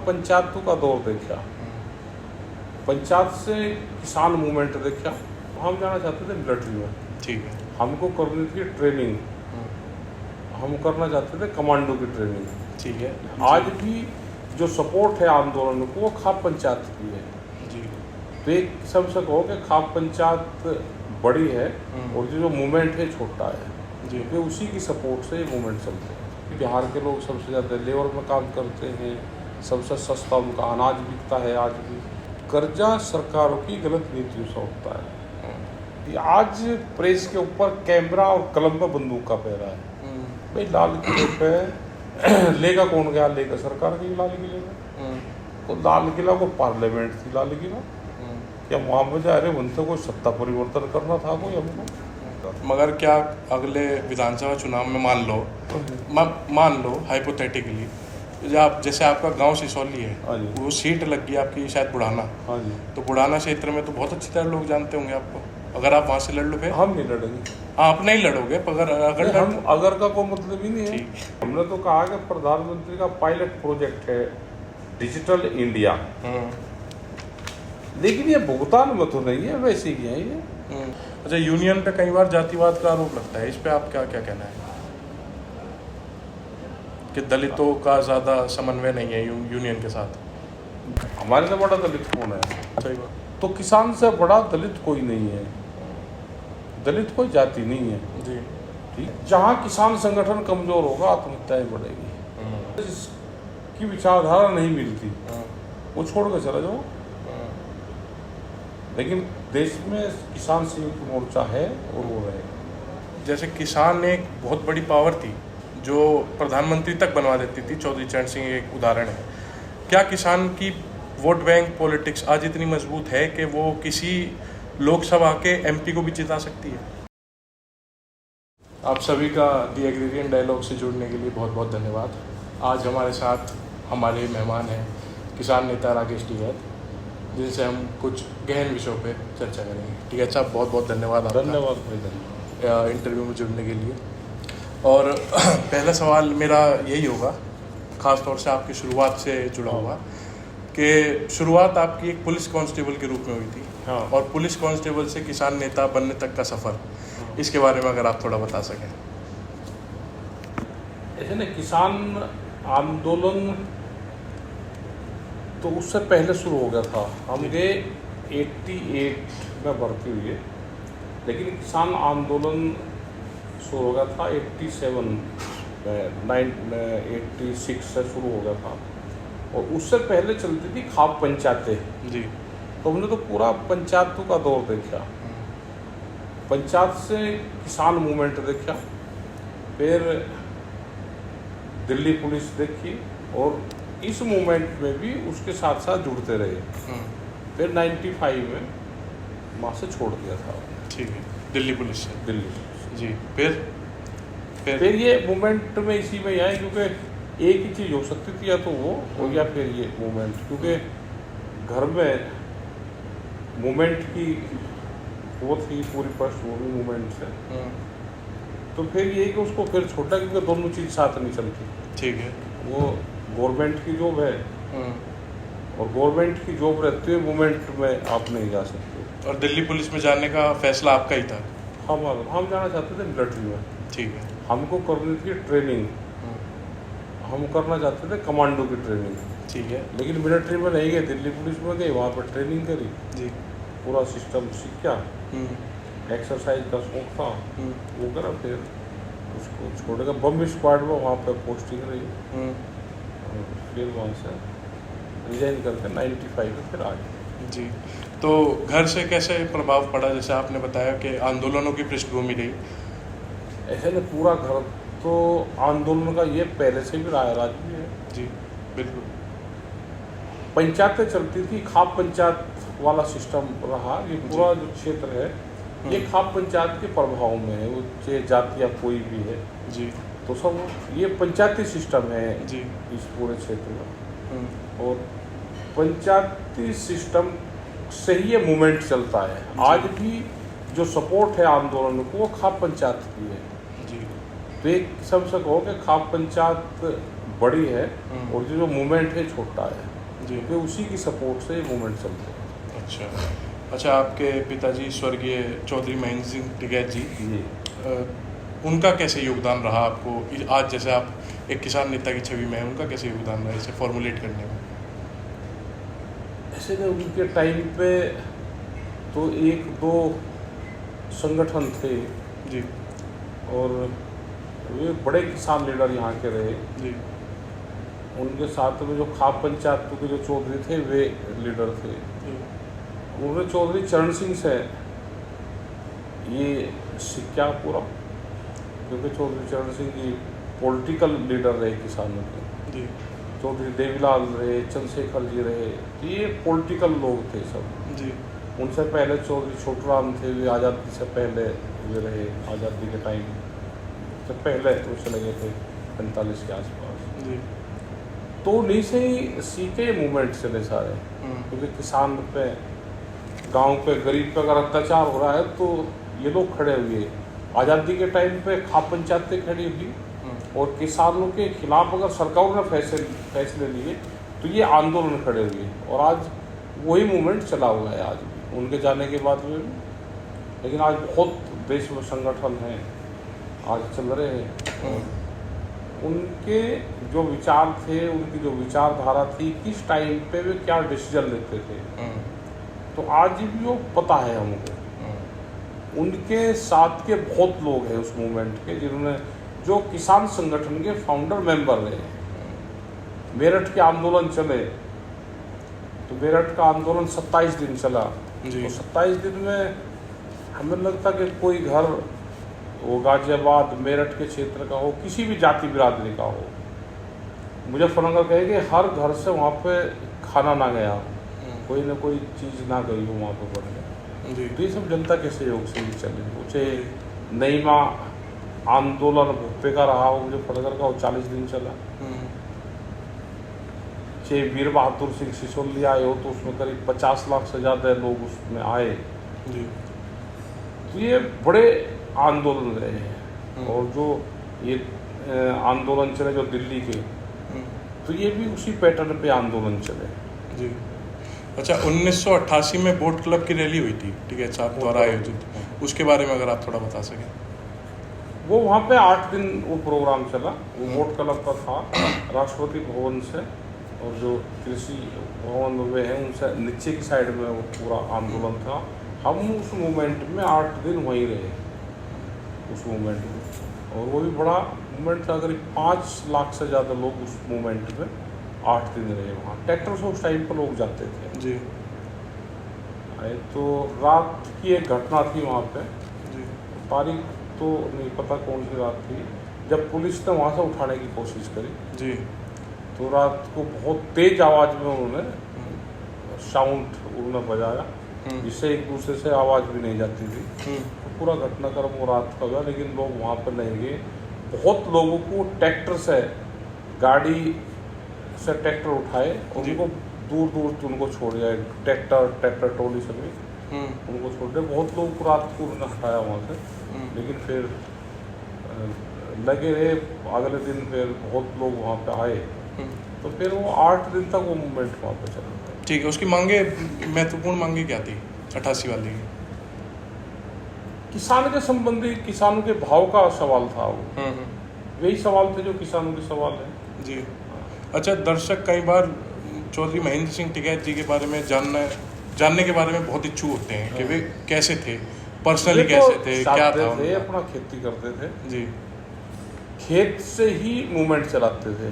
पंचायतों का दौर देखा, पंचायत से किसान मूवमेंट देखा। हम जाना चाहते थे मिलिट्री में, ठीक है। हमको करनी थी ट्रेनिंग, हम करना चाहते थे कमांडो की ट्रेनिंग, ठीक है। आज भी जो सपोर्ट है आंदोलन को वो खाप पंचायत की है जी। तो एक किस्म से कहो कि खाप पंचायत बड़ी है और जो मूवमेंट है छोटा है जी। क्योंकि उसी की सपोर्ट से ये मूवमेंट चलते हैं। बिहार के लोग सबसे ज़्यादा लेबर में काम करते हैं, सबसे सस्ता उनका अनाज बिकता है। आज भी कर्जा सरकारों की गलत नीतियों से उठता है। आज प्रेस के ऊपर कैमरा और कलम में बंदूक का पहरा है। भाई लाल किले पे लेगा कौन गया? लेगा सरकार की लाल किले में। तो लाल किला को पार्लियामेंट थी लाल किला, क्या वहाँ पर जा रहे बनते कोई सत्ता परिवर्तन करना था कोई हमको? मगर क्या अगले विधानसभा चुनाव में मान लो हाइपोथेटिकली जैसे आपका गांव सिसौली है, वो सीट लग गई आपकी शायद बुढ़ाना, तो बुढ़ाना क्षेत्र में तो बहुत अच्छी तरह लोग जानते होंगे आपको। अगर आप वहाँ से लड़ लो फिर? हम नहीं लड़ेंगे। आप नहीं लड़ोगे पर अगर का कोई मतलब ही नहीं है। हमने तो कहा कि प्रधानमंत्री का पायलट प्रोजेक्ट है डिजिटल इंडिया, लेकिन ये भुगतान में तो नहीं है, वैसे ही है ये। अच्छा, यूनियन पे कई बार जातिवाद का आरोप लगता है, इस पे आप क्या कहना है कि दलितों का ज़्यादा समन्वय नहीं है यूनियन के साथ? हमारे से बड़ा दलित कौन है? सही बात। तो किसान से बड़ा दलित कोई नहीं है, दलित कोई जाति नहीं है जी। ठीक, जहाँ किसान संगठन कमजोर होगा आत्महत्याएं बढ़ेगी। जिसकी विचारधारा नहीं मिलती वो छोड़ कर चला जाओ। लेकिन देश में किसान संयुक्त मोर्चा है और वो रहेगा। जैसे किसान एक बहुत बड़ी पावर थी जो प्रधानमंत्री तक बनवा देती थी, चौधरी चरण सिंह एक उदाहरण है। क्या किसान की वोट बैंक पॉलिटिक्स आज इतनी मजबूत है कि वो किसी लोकसभा के एमपी को भी जिता सकती है? आप सभी का दी एग्रीरियन डायलॉग से जुड़ने के लिए बहुत बहुत धन्यवाद। आज हमारे साथ हमारे मेहमान हैं किसान नेता राकेश टिकैत, जिनसे हम कुछ गहन विषयों पे चर्चा करेंगे। टिकैत साहब, बहुत बहुत धन्यवाद आपका। धन्यवाद इंटरव्यू में जुड़ने के लिए। और पहला सवाल मेरा यही होगा, ख़ास तौर से आपकी शुरुआत से जुड़ा हुआ, कि शुरुआत आपकी एक पुलिस कांस्टेबल के रूप में हुई थी। और पुलिस कांस्टेबल से किसान नेता बनने तक का सफ़र, इसके बारे में अगर आप थोड़ा बता सकें। ऐसे ना, किसान आंदोलन तो उससे पहले शुरू हो गया था। हम गए 88 में भर्ती हुई है, लेकिन किसान आंदोलन शुरू हो गया था 87 में, 86 से शुरू हो गया था। और उससे पहले चलती थी खाप पंचायतें जी। तो हमने तो पूरा पंचायतों का दौर देखा, पंचायत से किसान मूवमेंट देखा, फिर दिल्ली पुलिस देखी और इस मूवमेंट में भी उसके साथ साथ जुड़ते रहे। फिर 95 में वहाँ से छोड़ दिया था। ठीक है, दिल्ली पुलिस से। दिल्ली जी। फिर ये मूवमेंट में इसी में आए, क्योंकि एक ही चीज़ हो सकती थी, या तो वो हो गया फिर ये मूवमेंट, क्योंकि घर में मूवमेंट की वो थी पूरी पृष्ठभूमि मूवमेंट से। तो फिर ये कि उसको फिर छोटा, क्योंकि दोनों चीज़ साथ नहीं चलती। ठीक है। वो गवर्नमेंट की जॉब है और गवर्नमेंट की जॉब रहते हुए मूवमेंट में आप नहीं जा सकते। और दिल्ली पुलिस में जाने का फैसला आपका ही था? हम जाना चाहते थे मिलिट्री में। ठीक है। हमको करनी थी ट्रेनिंग, हम करना चाहते थे कमांडो की ट्रेनिंग। ठीक है। लेकिन मिलिट्री में नहीं गए, दिल्ली पुलिस में गए, वहाँ पर ट्रेनिंग करी जी, पूरा सिस्टम सीखा, एक्सरसाइज का शौक था वो करा, फिर उसको छोड़ेगा बम स्क्वाड में वहाँ पर पोस्टिंग रही। फिर वहाँ से रिजाइन करके 95 में फिर आ गए जी। तो घर से कैसे प्रभाव पड़ा? जैसे आपने बताया कि आंदोलनों की पृष्ठभूमि रही। ऐसे ना, पूरा घर तो आंदोलन का ये पहले से भी रहा है, आज भी है जी। बिल्कुल। पंचायतें चलती थी, खाप पंचायत वाला सिस्टम रहा। ये पूरा जो क्षेत्र है ये खाप पंचायत के प्रभाव में है, वो चाहे जाति या कोई भी है जी। तो सब ये पंचायती सिस्टम है जी इस पूरे क्षेत्र में। और पंचायती सिस्टम से ही ये मूवमेंट चलता है। आज भी जो सपोर्ट है आंदोलन को वो खाप पंचायत की है जी। तो एक सबसे कहो कि खाप पंचायत बड़ी है और जो मूवमेंट है छोटा है। जी। कि उसी की सपोर्ट से ये मूवमेंट चलते हैं। अच्छा, आपके पिताजी स्वर्गीय चौधरी महेंद्र सिंह टिकैत जी, जी। उनका कैसे योगदान रहा आपको आज जैसे आप एक किसान नेता की छवि में हैं, उनका कैसे योगदान रहा इसे फॉर्मुलेट करने में? ऐसे तो उनके टाइम पे तो एक दो संगठन थे जी और वे बड़े किसान लीडर यहाँ के रहे। जी उनके साथ में जो खाप पंचायत के जो चौधरी थे वे लीडर थे। जी उन्होंने चौधरी चरण सिंह से ये सीखा पूरा, क्योंकि चौधरी चरण सिंह जी पॉलिटिकल लीडर रहे किसानों के। जी चौधरी देवीलाल रहे, चंद्रशेखर जी रहे, तो ये पॉलिटिकल लोग थे सब। जी उनसे पहले चौधरी छोटूराम थे, वे आज़ादी से पहले वे रहे, आज़ादी के टाइम से पहले वो चले गए थे 45 के आसपास। जी तो उन्हीं से ही सीखे मूवमेंट चले सारे, क्योंकि किसान पे, गांव पे, गरीब पे अगर अत्याचार हो रहा है तो ये लोग खड़े हुए। आज़ादी के टाइम पे खाप पंचायतें खड़ी हुई और किसानों के खिलाफ अगर सरकार ने फैसले लिए तो ये आंदोलन खड़े हुए, और आज वही मूवमेंट चला हुआ है आज भी उनके जाने के बाद में भी। लेकिन आज बहुत देश में संगठन हैं आज चल रहे हैं। उनके जो विचार थे, उनकी जो विचारधारा थी, किस टाइम पे वे क्या डिसीजन लेते थे, तो आज भी वो पता है हमको। उनके साथ के बहुत लोग हैं उस मूवमेंट के, जिन्होंने जो किसान संगठन के फाउंडर मेंबर रहे। मेरठ के आंदोलन चले तो मेरठ का आंदोलन 27 दिन चला, तो 27 दिन में हमें लगता कि कोई घर, वो गाजियाबाद मेरठ के क्षेत्र का हो, किसी भी जाति बिरादरी का हो, मुजफ्फरनगर कहे कि हर घर से वहाँ पे खाना ना गया, कोई ना कोई चीज़ ना गई हो वहाँ पे बन गया। तो ये सब जनता के सहयोग से ही चले। चाहे नईमा आंदोलन भुप्पे का रहा हो मुजफ्फरनगर का, वो 40 दिन चला। चाहे वीर बहादुर सिंह सिसोली आए हो तो उसमें करीब 50 लाख से ज़्यादा लोग उसमें आए। तो ये बड़े आंदोलन रहे हैं। और जो ये आंदोलन चले जो दिल्ली के, तो ये भी उसी पैटर्न पे आंदोलन चले। जी। अच्छा, 1988 में बोट क्लब की रैली हुई थी, ठीक है, साहब द्वारा आयोजित, उसके बारे में अगर आप थोड़ा बता सकें। वो वहाँ पे 8 दिन वो प्रोग्राम चला। वो बोट क्लब का था राष्ट्रपति भवन से, और जो कृषि भवन वे हैं उनसे नीचे की साइड में वो पूरा आंदोलन था। हम उस मूवमेंट में 8 दिन वहीं रहे उस मूवमेंट में, और वो भी बड़ा मूवमेंट था। करीब 5 लाख से ज़्यादा लोग उस मूवमेंट में 8 दिन रहे वहाँ। ट्रैक्टर से उस टाइम पर लोग जाते थे। जी। तो रात की एक घटना थी वहाँ पे, जी। तारीख तो नहीं पता कौन सी रात थी, जब पुलिस ने वहाँ से उठाने की कोशिश करी। जी। तो रात को बहुत तेज आवाज़ में उन्होंने साउंड उन्होंने बजाया, जिससे एक दूसरे से आवाज़ भी नहीं जाती थी। तो पूरा घटनाक्रम वो रात का हुआ, लेकिन लोग वहाँ पर नहीं गए। बहुत लोगों को ट्रैक्टर से, गाड़ी से ट्रैक्टर उठाए और उनको दूर दूर उनको छोड़ दिया। ट्रैक्टर ट्रॉली समेत उनको छोड़ दिया। बहुत लोगों को रात को उन्होंने हटाया वहाँ से, लेकिन फिर लगे रहे। अगले दिन फिर बहुत लोग वहाँ पे आए, तो फिर वो 8 दिन तक वो मूवमेंट वहाँ पे चला। ठीक है, उसकी मांगे, महत्वपूर्ण मांगे क्या थी 88 वाली? किसान के संबंधी, किसानों के भाव का सवाल था वो। वही सवाल थे जो किसानों के सवाल है। जी। अच्छा, दर्शक कई बार चौधरी महेंद्र सिंह टिकैत जी के बारे में जानने के बारे में बहुत इच्छुक होते हैं कि वे कैसे थे, पर्सनली कैसे थे, क्या था थे, अपना खेती करते थे जी। खेत से ही मूवमेंट चलाते थे।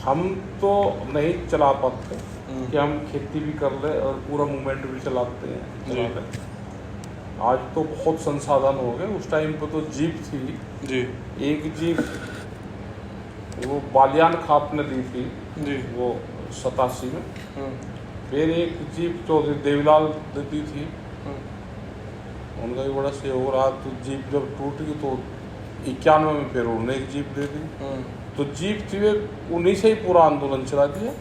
हम तो नहीं चला पाते कि हम खेती भी कर ले और पूरा मूवमेंट भी चलाते हैं। आज तो बहुत संसाधन हो गए, उस टाइम पर तो जीप थी जी। एक जीप वो बालियान खाप ने दी थी जी, वो 87 में। फिर एक जीप चौधरी देवीलाल ने दी थी, उनका भी बड़ा सहयोग रहा। तो जीप जब टूट गई तो 91 में फिर उन्होंने एक जीप दे दी। तो जीप थी वे उन्हीं से ही पूरा आंदोलन चला दिया।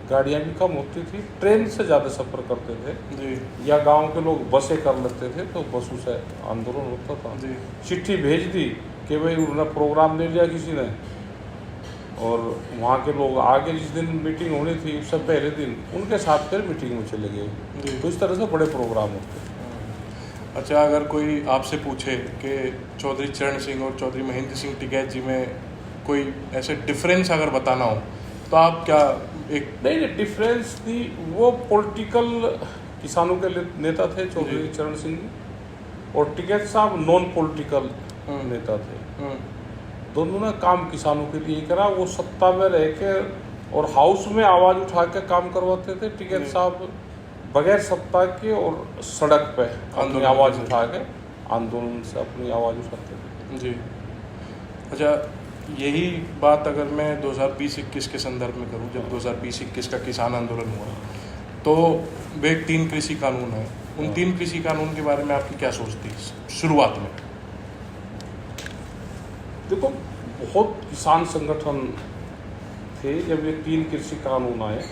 गाड़ियाँ भी कम होती थी, ट्रेन से ज़्यादा सफ़र करते थे जी। या गांव के लोग बसें कर लेते थे, तो बसों से आंदोलन होता था जी। चिट्ठी भेज दी कि भाई उन्होंने प्रोग्राम ले लिया किसी ने, और वहाँ के लोग आगे जिस दिन मीटिंग होनी थी उससे पहले दिन उनके साथ फिर मीटिंग में चले गए। तो इस तरह से बड़े प्रोग्राम होते हैं। अच्छा, अगर कोई आपसे पूछे कि चौधरी चरण सिंह और चौधरी महेंद्र सिंह टिकैत जी में कोई ऐसे डिफरेंस अगर बताना हो तो आप क्या एक नहीं डिफरेंस थी। वो पॉलिटिकल किसानों के नेता थे चौधरी चरण सिंह जी, और टिकैत साहब नॉन पॉलिटिकल नेता थे। दोनों ने काम किसानों के लिए करा। वो सत्ता में रह के और हाउस में आवाज़ उठा के काम करवाते थे। टिकैत साहब बगैर सत्ता के और सड़क पे अपनी आवाज़ उठा के आंदोलन से अपनी आवाज़ उठाते थे। जी। अच्छा, यही बात अगर मैं 2020-21 के संदर्भ में करूं, जब 2020-21 का किसान आंदोलन हुआ तो वे 3 कृषि कानून हैं। उन 3 कृषि कानून के बारे में आपकी क्या सोच थी शुरुआत में? देखो, बहुत किसान संगठन थे जब ये 3 कृषि कानून आए।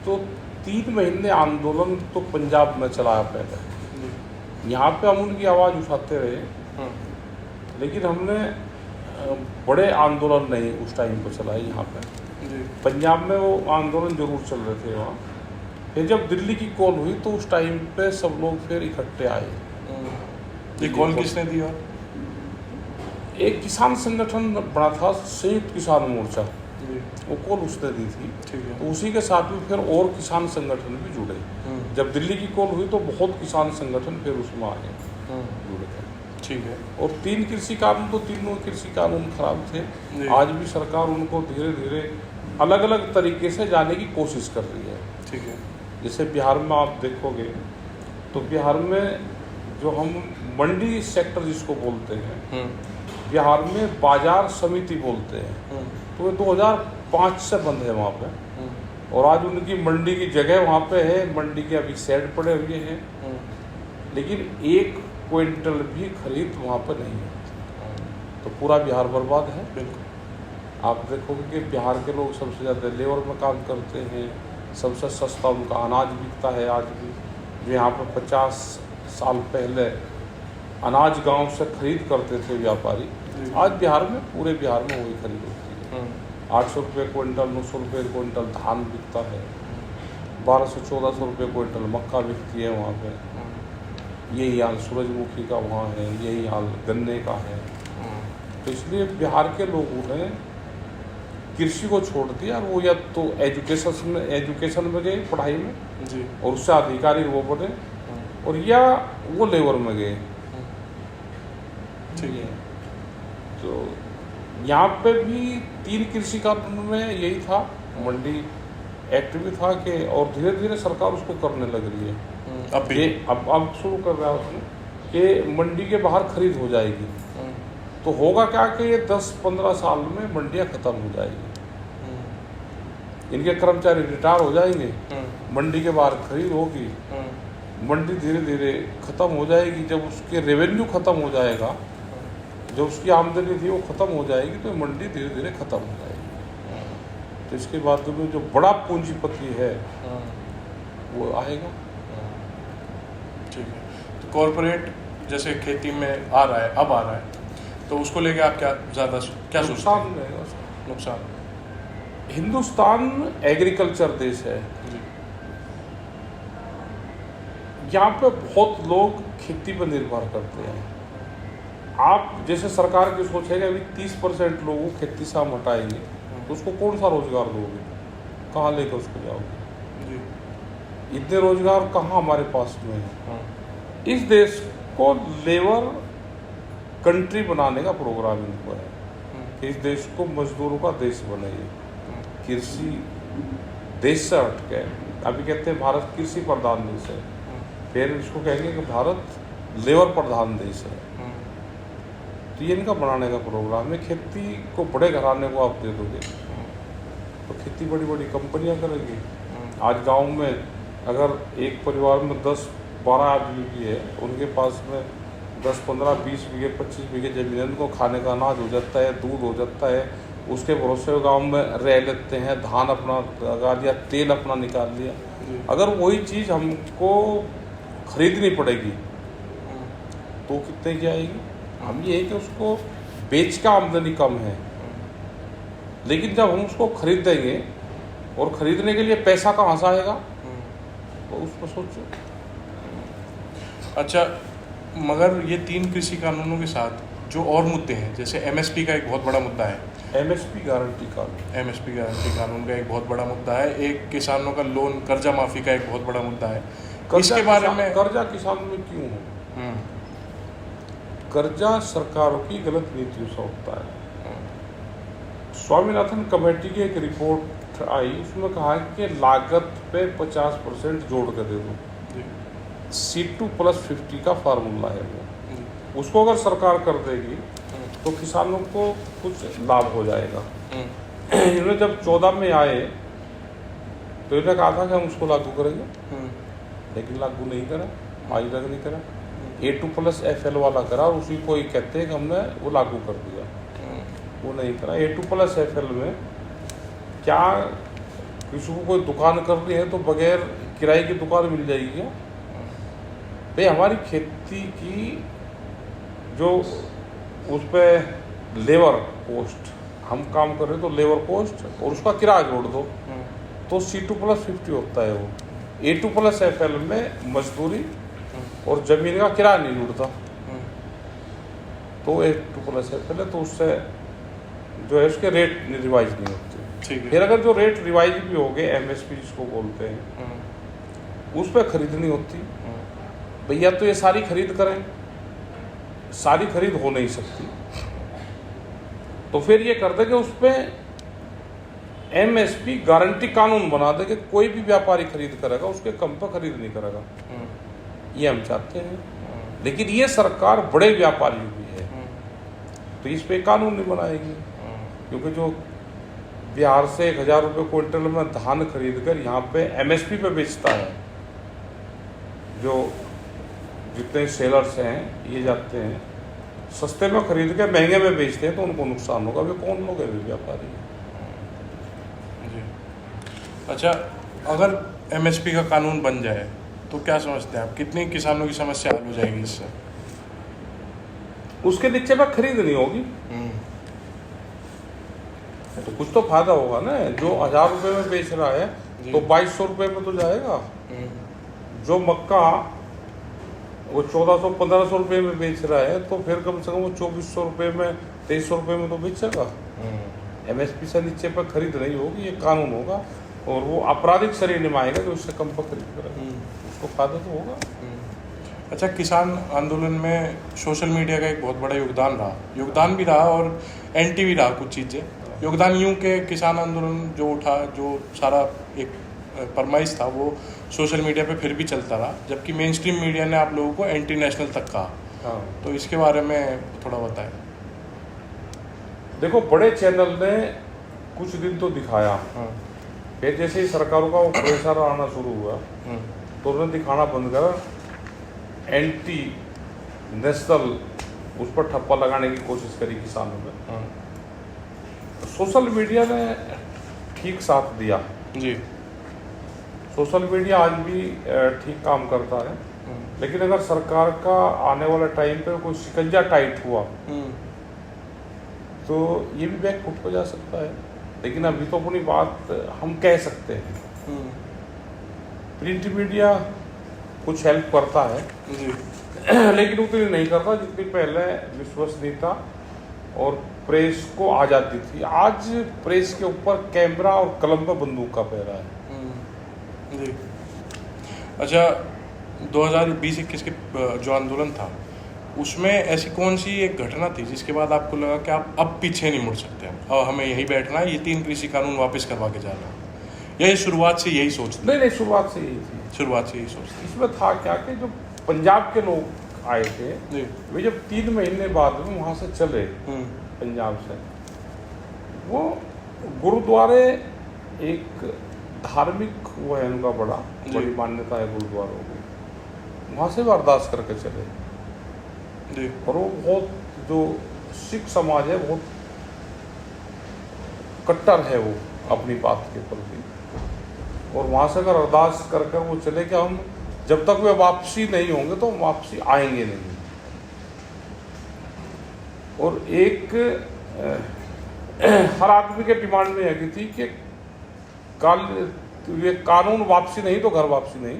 तो 3 महीने आंदोलन तो पंजाब में चलाया पहले। यहाँ पे हम उनकी आवाज़ उठाते रहे, लेकिन हमने बड़े आंदोलन नहीं उस टाइम पर चलाए यहाँ पे। पंजाब में वो आंदोलन जरूर चल रहे थे वहाँ। फिर जब दिल्ली की कॉल हुई तो उस टाइम पे सब लोग फिर इकट्ठे आए। ये कॉल किसने दी? और एक किसान संगठन बना था, संयुक्त किसान मोर्चा, वो कॉल उसने दी थी। तो उसी के साथ में फिर और किसान संगठन भी जुड़े। जब दिल्ली की कॉल हुई तो बहुत किसान संगठन फिर उसमें आ गए, जुड़े थे। ठीक है। और 3 कृषि कानून तो तीनों कृषि कानून खराब थे। आज भी सरकार उनको धीरे धीरे अलग अलग तरीके से जाने की कोशिश कर रही है। ठीक है। जैसे बिहार में आप देखोगे तो बिहार में जो हम मंडी सेक्टर जिसको बोलते हैं, बिहार में बाजार समिति बोलते हैं। तो ये 2005 से बंद है वहाँ पे। और आज उनकी मंडी की जगह वहाँ पे है, मंडी के अभी शेड पड़े हुए हैं, लेकिन 1 क्विंटल भी खरीद वहाँ पर नहीं है। तो पूरा बिहार बर्बाद है। बिल्कुल। आप देखोगे कि बिहार के लोग सबसे ज़्यादा लेबर में काम करते हैं, सबसे सस्ता उनका अनाज बिकता है। आज भी जो यहाँ पर 50 साल पहले अनाज गांव से खरीद करते थे व्यापारी, आज बिहार में पूरे बिहार में वही खरीद होती है। 800 रुपये क्विंटल, 900 रुपये क्विंटल धान बिकता है, 1200-1400 रुपये क्विंटल मक्का बिकती है वहाँ पे। यही हाल सूरजमुखी का वहाँ है, यही हाल गन्ने का है। तो इसलिए बिहार के लोगों ने कृषि को छोड़ दिया, और वो या तो एजुकेशन में गए, पढ़ाई में जी, और उससे अधिकारी वो बने, और या वो लेबर में गए। ठीक है। तो यहाँ पे भी 3 कृषि कानून में यही था, मंडी एक्ट भी था कि, और धीरे धीरे सरकार उसको करने लग रही है। अब भी अब शुरू कर रहा है उसमें कि मंडी के बाहर खरीद हो जाएगी। तो होगा क्या कि ये 10-15 साल में मंडियाँ खत्म हो जाएगी, इनके कर्मचारी रिटायर हो जाएंगे, मंडी के बाहर खरीद होगी, मंडी धीरे धीरे खत्म हो जाएगी। जब उसके रेवेन्यू खत्म हो जाएगा, जो उसकी आमदनी थी वो खत्म हो जाएगी, तो मंडी धीरे धीरे खत्म हो जाएगी। तो इसके बाद में जो बड़ा पूंजीपति है वो आएगा। ठीक है। तो कॉरपोरेट जैसे खेती में आ रहा है, अब आ रहा है, तो उसको लेके आप क्या सोचते हैं? नुकसान। हिंदुस्तान एग्रीकल्चर देश है। जी। यहाँ पे बहुत लोग खेती पर निर्भर करते हैं। आप जैसे सरकार की सोच है कि अभी 30% लोगों को खेती से हम हटाएंगे, तो उसको कौन सा रोजगार दोगे? कहाँ लेकर उसको जाओगे? जी। इतने रोजगार कहाँ हमारे पास में है? इस देश को लेबर कंट्री बनाने का प्रोग्राम इनको है कि इस देश को मजदूरों का देश बनाइए। कृषि देश से हट के, अभी कहते हैं भारत कृषि प्रधान देश है, फिर इसको कहेंगे कि भारत लेबर प्रधान देश है। तो ये इनका बनाने का प्रोग्राम है। खेती को बड़े घराने को आप दे दोगे तो खेती बड़ी बड़ी कंपनियां करेंगी। आज गांव में अगर एक परिवार में 10-12 आदमी भी है, उनके पास में 10, 15, 20 बीघे 25 बीघे जमीन है, उनको खाने का अनाज हो जाता है, दूध हो जाता है, उसके भरोसे गांव में रह लेते हैं, धान अपना लगा लिया, तेल अपना निकाल लिया। अगर वही चीज़ हमको खरीदनी पड़ेगी तो कितने की आएगी? हम ये है कि उसको बेच का आमदनी कम है, लेकिन जब हम उसको खरीदेंगे और खरीदने के लिए पैसा कहाँ से आएगा, तो उस पर सोचो। अच्छा, मगर ये 3 कृषि कानूनों के साथ जो और मुद्दे हैं, जैसे एमएसपी का एक बहुत बड़ा मुद्दा है, एमएसपी गारंटी कानून, एमएसपी गारंटी कानून का एक बहुत बड़ा मुद्दा है, एक किसानों का लोन कर्जा माफी का एक बहुत बड़ा मुद्दा है। इसके बारे में कर्जा किसानों में क्यों हो? कर्जा सरकारों की गलत नीतियों से होता है। स्वामीनाथन कमेटी की एक रिपोर्ट आई, उसमें कहा कि लागत पे 50% जोड़ कर दे दो। C2+50 का फार्मूला है वो, उसको अगर सरकार कर देगी तो किसानों को कुछ लाभ हो जाएगा। इन्होंने जब 14 में आए तो इन्होंने कहा था कि हम उसको लागू करेंगे, लेकिन लागू नहीं करा, आज तक नहीं करा। A2+FL वाला करा और उसी को ही कहते हैं कि हमने वो लागू कर दिया, वो नहीं करा। A2+FL में क्या किसी को कोई दुकान करनी है तो बगैर किराए की दुकान मिल जाएगी क्या? भाई हमारी खेती की जो उस पर लेबर कोस्ट, हम काम कर रहे तो लेबर कोस्ट और उसका किराया जोड़ दो तो C2+50 होता है वो। A2+FL में मजदूरी और जमीन का किराया नहीं जुड़ता, तो A2+FL है तो उससे जो है उसके रेट रिवाइज नहीं होते। फिर अगर जो रेट रिवाइज भी हो गए, MSP जिसको बोलते हैं, उस पर खरीदनी होती, भैया तो ये सारी खरीद करें, सारी खरीद हो नहीं सकती, तो फिर ये कर दे कि उस पर MSP गारंटी कानून बना दे कि कोई भी व्यापारी खरीद करेगा उसके कम पर खरीद नहीं करेगा। ये हम चाहते हैं, लेकिन ये सरकार बड़े व्यापारियों की है तो इस पे कानून नहीं बनाएगी, क्योंकि जो बिहार से 1000 रुपये क्विंटल में धान खरीद कर यहाँ पे MSP पे बेचता है, जो जितने सेलर्स हैं ये जाते हैं सस्ते में खरीद के महंगे में बेचते हैं तो उनको नुकसान होगा। वे कौन लोग हैं? वे व्यापारी हैं। अच्छा, अगर MSP का कानून बन जाए तो क्या समझते हैं आप, कितनी किसानों की समस्या हल हो जाएगी इससे? उसके नीचे में खरीद नहीं होगी तो कुछ तो फायदा होगा ना। जो 1000 रुपये में बेच रहा है तो 2200 रुपये में तो जाएगा। जो मक्का वो 1400-1500 रुपये में बेच रहा है तो फिर कम से कम वो 2400 रुपये में 2300 रुपये में तो बेचेगा। MSP से नीचे पर खरीद नहीं होगी, ये कानून होगा और वो आपराधिक श्रेणी में आएगा जो उससे कम पर खरीद करेगा, उसको फायदा तो होगा। अच्छा, किसान आंदोलन में सोशल मीडिया का एक बहुत बड़ा योगदान भी रहा और एंटी भी रहा कुछ चीज़ें। योगदान यूं के किसान आंदोलन जो उठा, जो सारा एक फरमाइश था वो सोशल मीडिया पे फिर भी चलता रहा, जबकि मेन स्ट्रीम मीडिया ने आप लोगों को एंटी नेशनल तक कहा। तो इसके बारे में थोड़ा बताएं। देखो, बड़े चैनल ने कुछ दिन तो दिखाया, फिर जैसे ही सरकारों का वो प्रेशर आना शुरू हुआ तो उन्होंने दिखाना बंद करा। एंटी नेशनल उस पर ठप्पा लगाने की कोशिश करी किसानों ने। सोशल मीडिया ने ठीक साथ दिया जी। सोशल मीडिया आज भी ठीक काम करता है, लेकिन अगर सरकार का आने वाले टाइम पे कोई शिकंजा टाइट हुआ तो ये भी बैक फुट हो जा सकता है। लेकिन अभी तो अपनी बात हम कह सकते हैं। प्रिंट मीडिया कुछ हेल्प करता है जी, लेकिन उतनी नहीं करता जितनी पहले विश्वसनीयता और प्रेस को आज़ादी थी। आज प्रेस के ऊपर कैमरा और कलम पर बंदूक का पहरा है। जी। अच्छा, 2020-21 के जो आंदोलन था उसमें ऐसी कौन सी एक घटना थी जिसके बाद आपको लगा कि आप अब पीछे नहीं मुड़ सकते हैं, अब हमें यही बैठना है, ये 3 कृषि कानून वापस करवा के जाना है? यही शुरुआत से यही सोच थी? नहीं, शुरुआत से यही थी। शुरुआत से यही सोच थी। इसमें था क्या कि जो पंजाब के लोग आए थे वे जब 3 महीने बाद में वहाँ से चले पंजाब से, वो गुरुद्वारे एक धार्मिक वो है उनका बड़ी मान्यता है गुरुद्वारों की, वहाँ से वो अरदास करके चले जी। और वो बहुत जो सिख समाज है बहुत कट्टर है वो अपनी बात के प्रति, और वहाँ से अगर अरदास कर कर वो चले कि हम जब तक वे वापसी नहीं होंगे तो हम वापसी आएंगे नहीं। और एक हर आदमी के डिमांड में है कि थी कि ये कानून वापसी नहीं तो घर वापसी नहीं,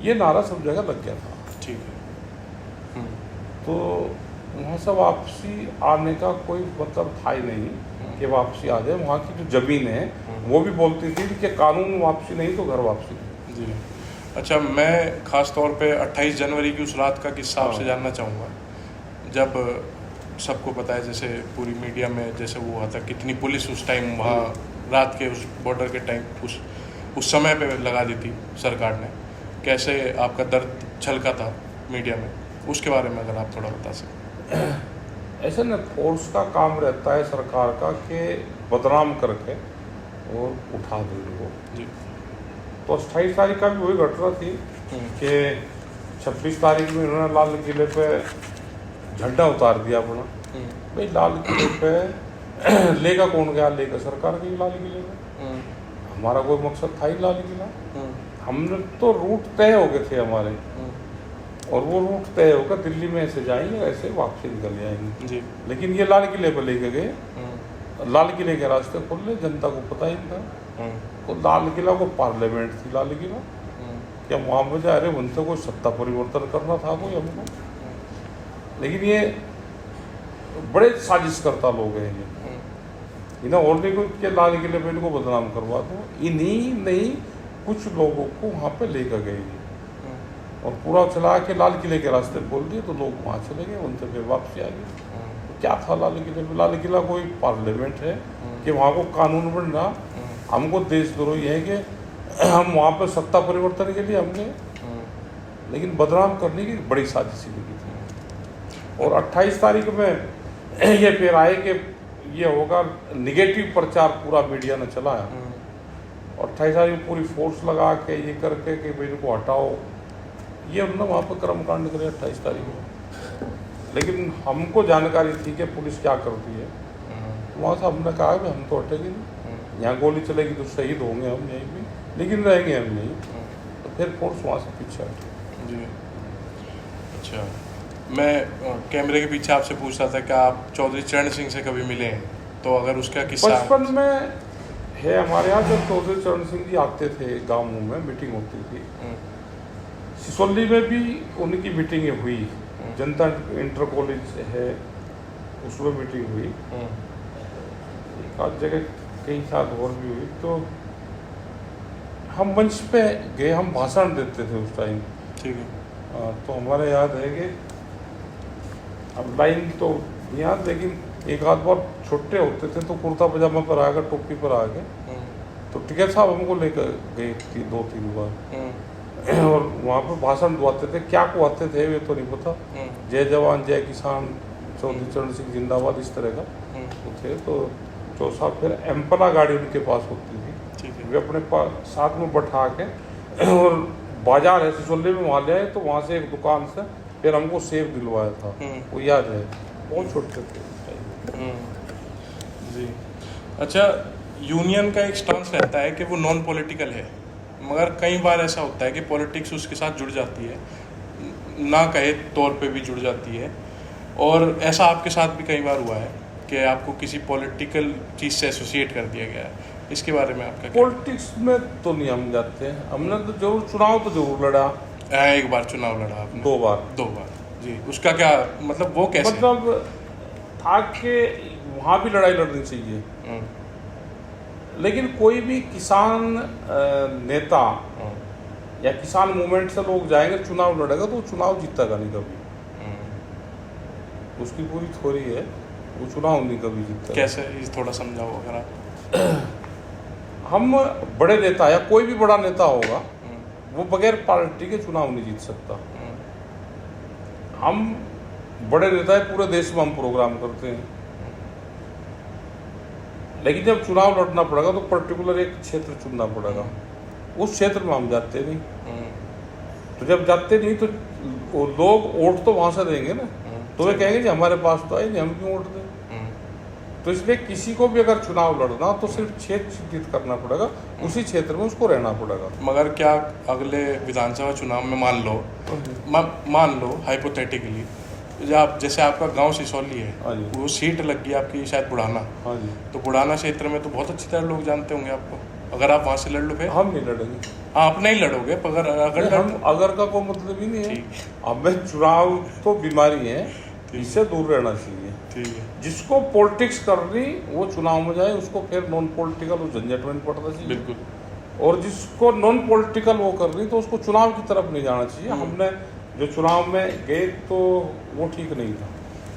ये नारा सब जगह लग गया था। ठीक है। तो वहाँ से वापसी आने का कोई मतलब था ही नहीं कि वापसी आ जाए। वहाँ की जो ज़मीन है वो भी बोलती थी कि कानून वापसी नहीं तो घर वापसी नहीं। जी। अच्छा, मैं ख़ास तौर पे 28 जनवरी की उस रात का किस्सा आपसे जानना चाहूँगा, जब सबको पता है जैसे पूरी मीडिया में जैसे वो हुआ था, कितनी पुलिस उस टाइम वहाँ रात के उस बॉर्डर के टाइम उस समय पे लगा दी थी सरकार ने, कैसे आपका दर्द छलका था मीडिया में, उसके बारे में अगर आप थोड़ा बता सकें। ऐसे न फोर्स का काम रहता है सरकार का कि बदनाम करके और उठा दे वो। जी। तो 28 तारीख का भी वही घटना थी कि 26 तारीख में उन्होंने लाल किले पे झंडा उतार दिया अपना। भाई लाल किले पे लेगा कौन गया? लेगा सरकार गई लाल किले पे। हमारा कोई मकसद था ही लाल किला। हमने तो रूट तय हो गए थे हमारे, और वो रूट तय होकर दिल्ली में ऐसे जाएंगे, ऐसे वापसी निकल जाएंगे जी। लेकिन ये लाल किले पर लेके गए, लाल किले के रास्ते खुले, जनता को पता ही नहीं था। तो लाल किला को पार्लियामेंट थी लाल किला, क्या वहाँ पर जा रहे उनसे कोई सत्ता परिवर्तन करना था कोई हमको? लेकिन ये बड़े साजिश करता लोग हैं ये, इन्हें और नहीं कोई के लाल किले पे इनको बदनाम करवा दो। इन्हीं नहीं कुछ लोगों को वहाँ पे लेकर गए और पूरा चला के लाल किले के रास्ते बोल दिए, तो लोग वहाँ चले गए, उनसे फिर वापसी आ गई। तो क्या था लाल किले पे? लाल किला कोई पार्लियामेंट है कि वहाँ को कानून बनना? हमको देशद्रोही है कि हम वहाँ पर सत्ता परिवर्तन के लिए हमने, लेकिन बदनाम करने की बड़ी साजिश लगी थी। और 28 तारीख में ये फिर आए कि ये होगा, निगेटिव प्रचार पूरा मीडिया ने चलाया, और 28 तारीख में पूरी फोर्स लगा के ये करके कि भाई इनको हटाओ, ये उन्होंने वहाँ पर कर्मकांड करे 28 तारीख में। लेकिन हमको जानकारी थी कि पुलिस क्या करती है, वहाँ से हमने कहा कि हम तो हटेंगे नहीं, यहाँ गोली चलेगी तो शहीद होंगे हम यहीं भी, लेकिन रहेंगे हम नहीं। तो फिर फोर्स वहाँ से पीछे हटी। जी। अच्छा, मैं कैमरे के पीछे आपसे पूछ रहा था कि आप चौधरी चरण सिंह से कभी मिले हैं, तो अगर उसका किस्सा। बचपन में है हमारे यहाँ, जब चौधरी चरण सिंह जी आते थे गाँव में, मीटिंग होती थी। सिसोली में भी उनकी मीटिंगें हुई, जनता इंटर कॉलेज है उसमें मीटिंग हुई, एक आध जगह कई साल और भी हुई। तो हम मंच पे गए, हम भाषण देते थे उस टाइम। ठीक है। तो हमारे याद है कि अब लाइन तो याद, लेकिन एक आध बार छुट्टे होते थे तो कुर्ता पजामा पर आ गए, टोपी पर आ गए, तो टिकट साहब हमको लेकर गए 2-3 बार, और वहाँ पर भाषण दुआते थे। क्या को आते थे ये तो नहीं पता, जय जवान जय किसान, चौधरी चरण सिंह जिंदाबाद, इस तरह का वो थे। तो जो साहब फिर एम्पला गाड़ी उनके पास होती थी, वे अपने पास साथ में बैठा के, और बाजार है सिसोली में, वहाँ ले आए। तो वहाँ से एक दुकान से फिर हमको सेब दिलवाया था, वो याद है, बहुत छोटे थे। जी। अच्छा, यूनियन का एक स्टांस रहता है कि वो नॉन पॉलिटिकल है, मगर कई बार ऐसा होता है कि पॉलिटिक्स उसके साथ जुड़ जाती है, ना कहे तौर पे भी जुड़ जाती है, और ऐसा आपके साथ भी कई बार हुआ है कि आपको किसी पॉलिटिकल चीज़ से एसोसिएट कर दिया गया है। इसके बारे में आपका क्या? पॉलिटिक्स में तो नहीं हम जाते हैं, हमने तो जरूर चुनाव तो जरूर लड़ा। एक बार चुनाव लड़ा आपने? 2 बार। 2 बार। जी। उसका क्या मतलब, वो कैसे? मतलब था कि वहाँ भी लड़ाई लड़नी चाहिए, लेकिन कोई भी किसान नेता या किसान मूवमेंट से लोग जाएंगे चुनाव लड़ेगा तो वो चुनाव जीतेगा नहीं कभी। उसकी पूरी थ्योरी है, वो चुनाव नहीं कभी जीतेगा। कैसे, थोड़ा समझाओ अगर आप। हम बड़े नेता या कोई भी बड़ा नेता होगा, वो बगैर पार्टी के चुनाव नहीं जीत सकता। हम बड़े नेता है, पूरे देश में हम प्रोग्राम करते हैं, लेकिन जब चुनाव लड़ना पड़ेगा तो पर्टिकुलर एक क्षेत्र चुनना पड़ेगा, उस क्षेत्र में हम जाते नहीं। तो जब जाते नहीं तो वो लोग वोट तो वहाँ से देंगे ना, तो वे कहेंगे जी हमारे पास तो आए नहीं, हम क्यों वोट दें? तो इसलिए किसी को भी अगर चुनाव लड़ना तो सिर्फ क्षेत्र चिन्हित करना पड़ेगा, उसी क्षेत्र में उसको रहना पड़ेगा। मगर क्या अगले विधानसभा चुनाव में मान लो हाइपोथेटिकली आप जैसे आपका गांव सिसौली है, हाँ जी। वो सीट लग गई आपकी शायद बुढ़ाना, हाँ जी। तो बुढ़ाना क्षेत्र में तो बहुत अच्छी तरह लोग जानते होंगे आपको। अगर आप वहाँ से लड़ लो फिर हम नहीं लड़ेंगे। आप नहीं लड़ोगे, पर अगर नहीं, हम अगर का कोई मतलब ही नहीं है। ठीक। हमें चुनाव तो बीमारी है, इससे दूर रहना चाहिए। ठीक है, जिसको पॉलिटिक्स करनी वो चुनाव में जाए, उसको फिर नॉन पॉलिटिकल उस झंझट में नहीं पड़ना चाहिए। बिल्कुल। और जिसको नॉन पॉलिटिकल वो करनी तो उसको चुनाव की तरफ नहीं जाना चाहिए। हमने जो चुनाव में गए तो वो ठीक नहीं था।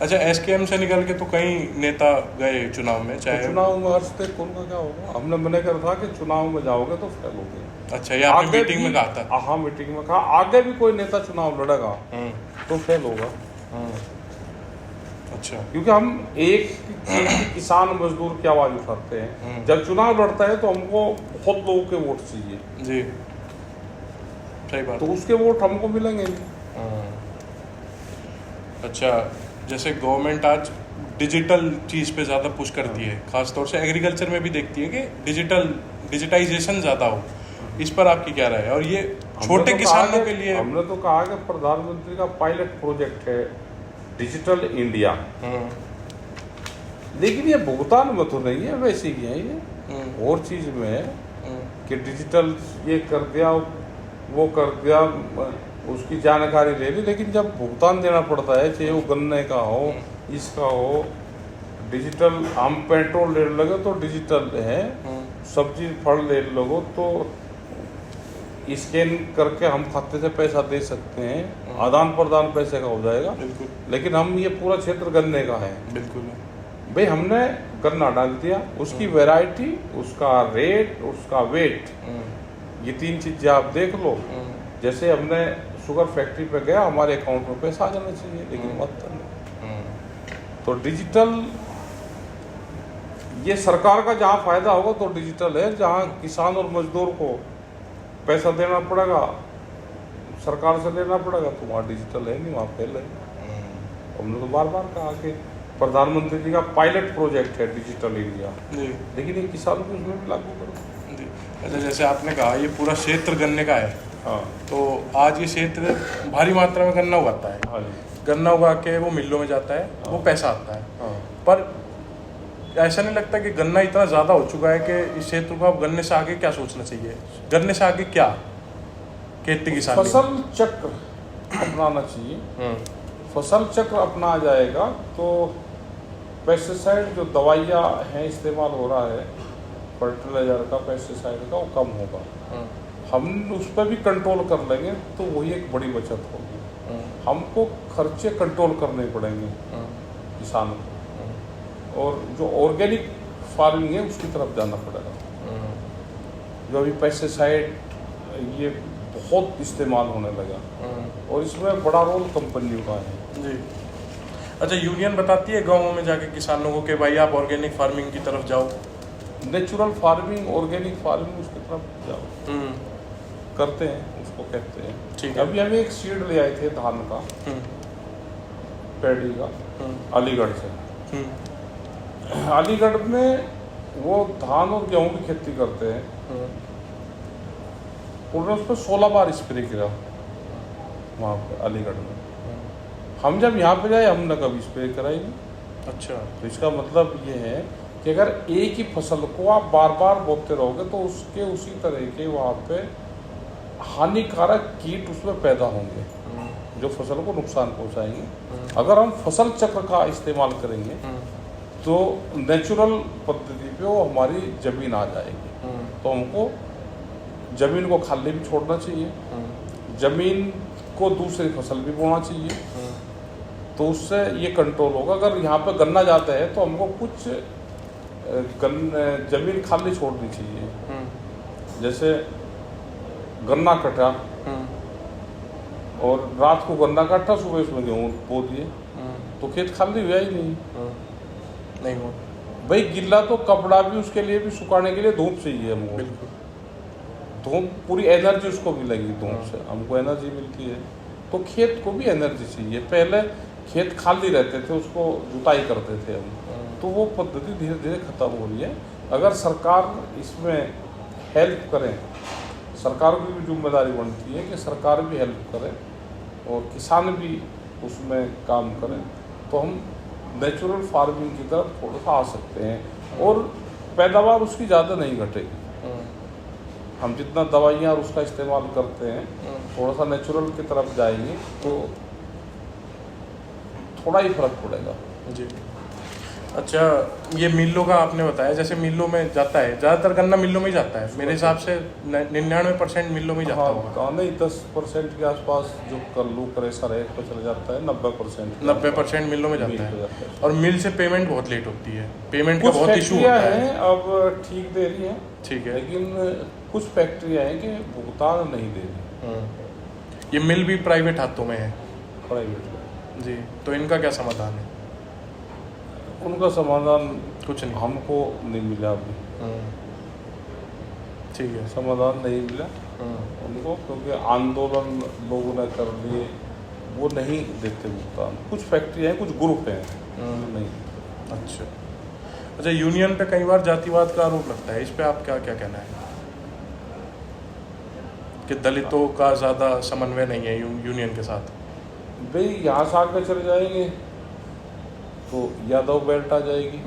अच्छा, एसकेएम से निकल के तो कई नेता गए चुनाव में, तो चाहे चुनाव में हर्ष थे कौन का क्या होगा। हमने मना कर था कि चुनाव में जाओगे तो फेल होगे। अच्छा, ये आपने मीटिंग में कहा था? हाँ, मीटिंग में कहा आगे भी कोई नेता चुनाव लड़ेगा तो फेल होगा। अच्छा, क्योंकि हम एक किसान मजदूर की आवाज उठाते हैं। जब चुनाव लड़ता है तो हमको बहुत लोगों के वोट चाहिए जी, सही बात। तो उसके वोट हमको मिलेंगे नहीं। अच्छा, जैसे गवर्नमेंट आज डिजिटल चीज़ पे ज़्यादा पुश करती है, खासतौर से एग्रीकल्चर में भी देखती है कि डिजिटाइजेशन ज़्यादा हो, इस पर आपकी क्या राय है? और ये छोटे किसानों के लिए हमने तो कहा कि प्रधानमंत्री का पायलट प्रोजेक्ट है डिजिटल इंडिया, लेकिन ये भुगतान में तो नहीं है, वैसे ही है ये और चीज में है कि डिजिटल ये कर दिया वो कर दिया, उसकी जानकारी ले ली, लेकिन जब भुगतान देना पड़ता है, चाहे वो गन्ने का हो, इसका हो, डिजिटल हम पेट्रोल ले लगे तो डिजिटल है, सब्जी फल ले लोगो तो स्कैन करके हम खाते से पैसा दे सकते हैं, आदान प्रदान पैसे का हो जाएगा। बिल्कुल। लेकिन हम ये पूरा क्षेत्र गन्ने का है। बिल्कुल भाई हमने गन्ना डाल दिया, उसकी वैरायटी, उसका रेट, उसका वेट, ये तीन चीजें आप देख लो। जैसे हमने शुगर फैक्ट्री पे गया, हमारे अकाउंट में पैसा आ जाना चाहिए, लेकिन मत नहीं। तो डिजिटल ये सरकार का जहाँ फायदा होगा तो डिजिटल है, जहाँ किसान और मजदूर को पैसा देना पड़ेगा, सरकार से लेना पड़ेगा, तो वहाँ डिजिटल है नहीं, वहाँ फेल है। हमने तो बार बार कहा कि प्रधानमंत्री जी का पायलट प्रोजेक्ट है डिजिटल इंडिया, लेकिन ये किसानों को उसमें भी लागू करो। अच्छा, जैसे आपने कहा ये पूरा क्षेत्र गन्ने का है, हाँ, तो आज ये क्षेत्र भारी मात्रा में गन्ना उगाता है। हाँ जी, गन्ना उगा के वो मिलों में जाता है, वो पैसा आता है। हाँ। पर ऐसा नहीं लगता कि गन्ना इतना ज़्यादा हो चुका है कि इस क्षेत्र को अब गन्ने से आगे क्या सोचना चाहिए? गन्ने से आगे क्या खेती किसानी? फसल चक्र अपनाना चाहिए। फसल चक्र अपना जाएगा तो पेस्टिसाइड जो दवाइयाँ हैं इस्तेमाल हो रहा है, फर्टिलाइजर का, पेस्टिसाइड का, वो कम होगा। हम उस पर भी कंट्रोल कर लेंगे तो वही एक बड़ी बचत होगी। हमको खर्चे कंट्रोल करने पड़ेंगे किसानों को, और जो ऑर्गेनिक फार्मिंग है उसकी तरफ जाना पड़ेगा। जो अभी पेस्टिसाइड ये बहुत इस्तेमाल होने लगा, और इसमें बड़ा रोल कंपनियों का है जी। अच्छा, यूनियन बताती है गाँवों में जाके किसानों को कि भाई आप ऑर्गेनिक फार्मिंग की तरफ जाओ, नेचुरल फार्मिंग, ऑर्गेनिक फार्मिंग, उसकी तरफ जाओ, करते हैं, उसको कहते हैं। ठीक है। अभी हम एक सीड ले आए थे धान का, पैडी का, अलीगढ़ से। अलीगढ़ में वो धान और गेहूं की खेती करते हैं, उन्होंने उस पर 16 बार स्प्रे किया वहाँ पे अलीगढ़ में। हम जब यहाँ पे जाए हमने कभी स्प्रे कराई नहीं। अच्छा, तो इसका मतलब ये है कि अगर एक ही फसल को आप बार बार बोते रहोगे तो उसके उसी तरह के वहाँ पे हानिकारक कीट उसमें पैदा होंगे जो फसल को नुकसान पहुँचाएंगे। अगर हम फसल चक्र का इस्तेमाल करेंगे तो नेचुरल पद्धति पे वो हमारी ज़मीन आ जाएगी। तो हमको ज़मीन को खाली भी छोड़ना चाहिए, ज़मीन को दूसरी फसल भी बोना चाहिए, तो उससे ये कंट्रोल होगा। अगर यहाँ पे गन्ना जाता है तो हमको कुछ ज़मीन खाली छोड़नी चाहिए। जैसे गन्ना कटा और रात को गन्ना काटा, सुबह उसमें गेहूँ बो दिए, तो खेत खाली हुआ ही नहीं हो। भाई गिल्ला तो कपड़ा भी, उसके लिए भी सुखाने के लिए धूप चाहिए हमको। धूप, पूरी एनर्जी उसको मिलेगी धूप से, हमको एनर्जी मिलती है। तो खेत को भी एनर्जी चाहिए। पहले खेत खाली रहते थे, उसको जुताई करते थे हम, तो वो पद्धति धीरे धीरे खत्म हो रही है। अगर सरकार इसमें हेल्प करे, सरकार की भी जिम्मेदारी बनती है कि सरकार भी हेल्प करे और किसान भी उसमें काम करें तो हम नेचुरल फार्मिंग की तरफ थोड़ा सा आ सकते हैं और पैदावार उसकी ज़्यादा नहीं घटेगी। हम जितना दवाइयाँ और उसका इस्तेमाल करते हैं थोड़ा सा नेचुरल की तरफ जाएंगे तो थोड़ा ही फर्क पड़ेगा। जी। अच्छा, ये मिलों का आपने बताया, जैसे मिलों में जाता है, ज़्यादातर गन्ना मिलों में ही जाता है मेरे हिसाब से, 99% मिलों में ही जाता होगा। हाँ, नहीं 10% के आसपास जो कल्लू क्रेशर है इसको चला जाता है, 90% मिलों में जाता है। और मिल से पेमेंट बहुत लेट होती है, पेमेंट का बहुत इशू होता है। अब ठीक दे रही है, ठीक है, लेकिन कुछ फैक्ट्रियाँ हैं कि भुगतान नहीं दे रही। ये मिल भी प्राइवेट हाथों में है, प्राइवेट जी, तो इनका क्या समाधान है? उनका समाधान कुछ नहीं, हमको नहीं मिला अभी। ठीक है, समाधान नहीं मिला उनको, क्योंकि आंदोलन लोगों ने कर लिए, वो नहीं देते भुगतान। कुछ फैक्ट्री हैं, कुछ ग्रुप हैं नहीं। अच्छा, यूनियन पे कई बार जातिवाद का आरोप लगता है, इस पे आप क्या क्या कहना है कि दलितों का ज़्यादा समन्वय नहीं है यूनियन के साथ? भाई यहाँ से आगे चले जाएंगे तो यादव बेल्ट आ जाएगी,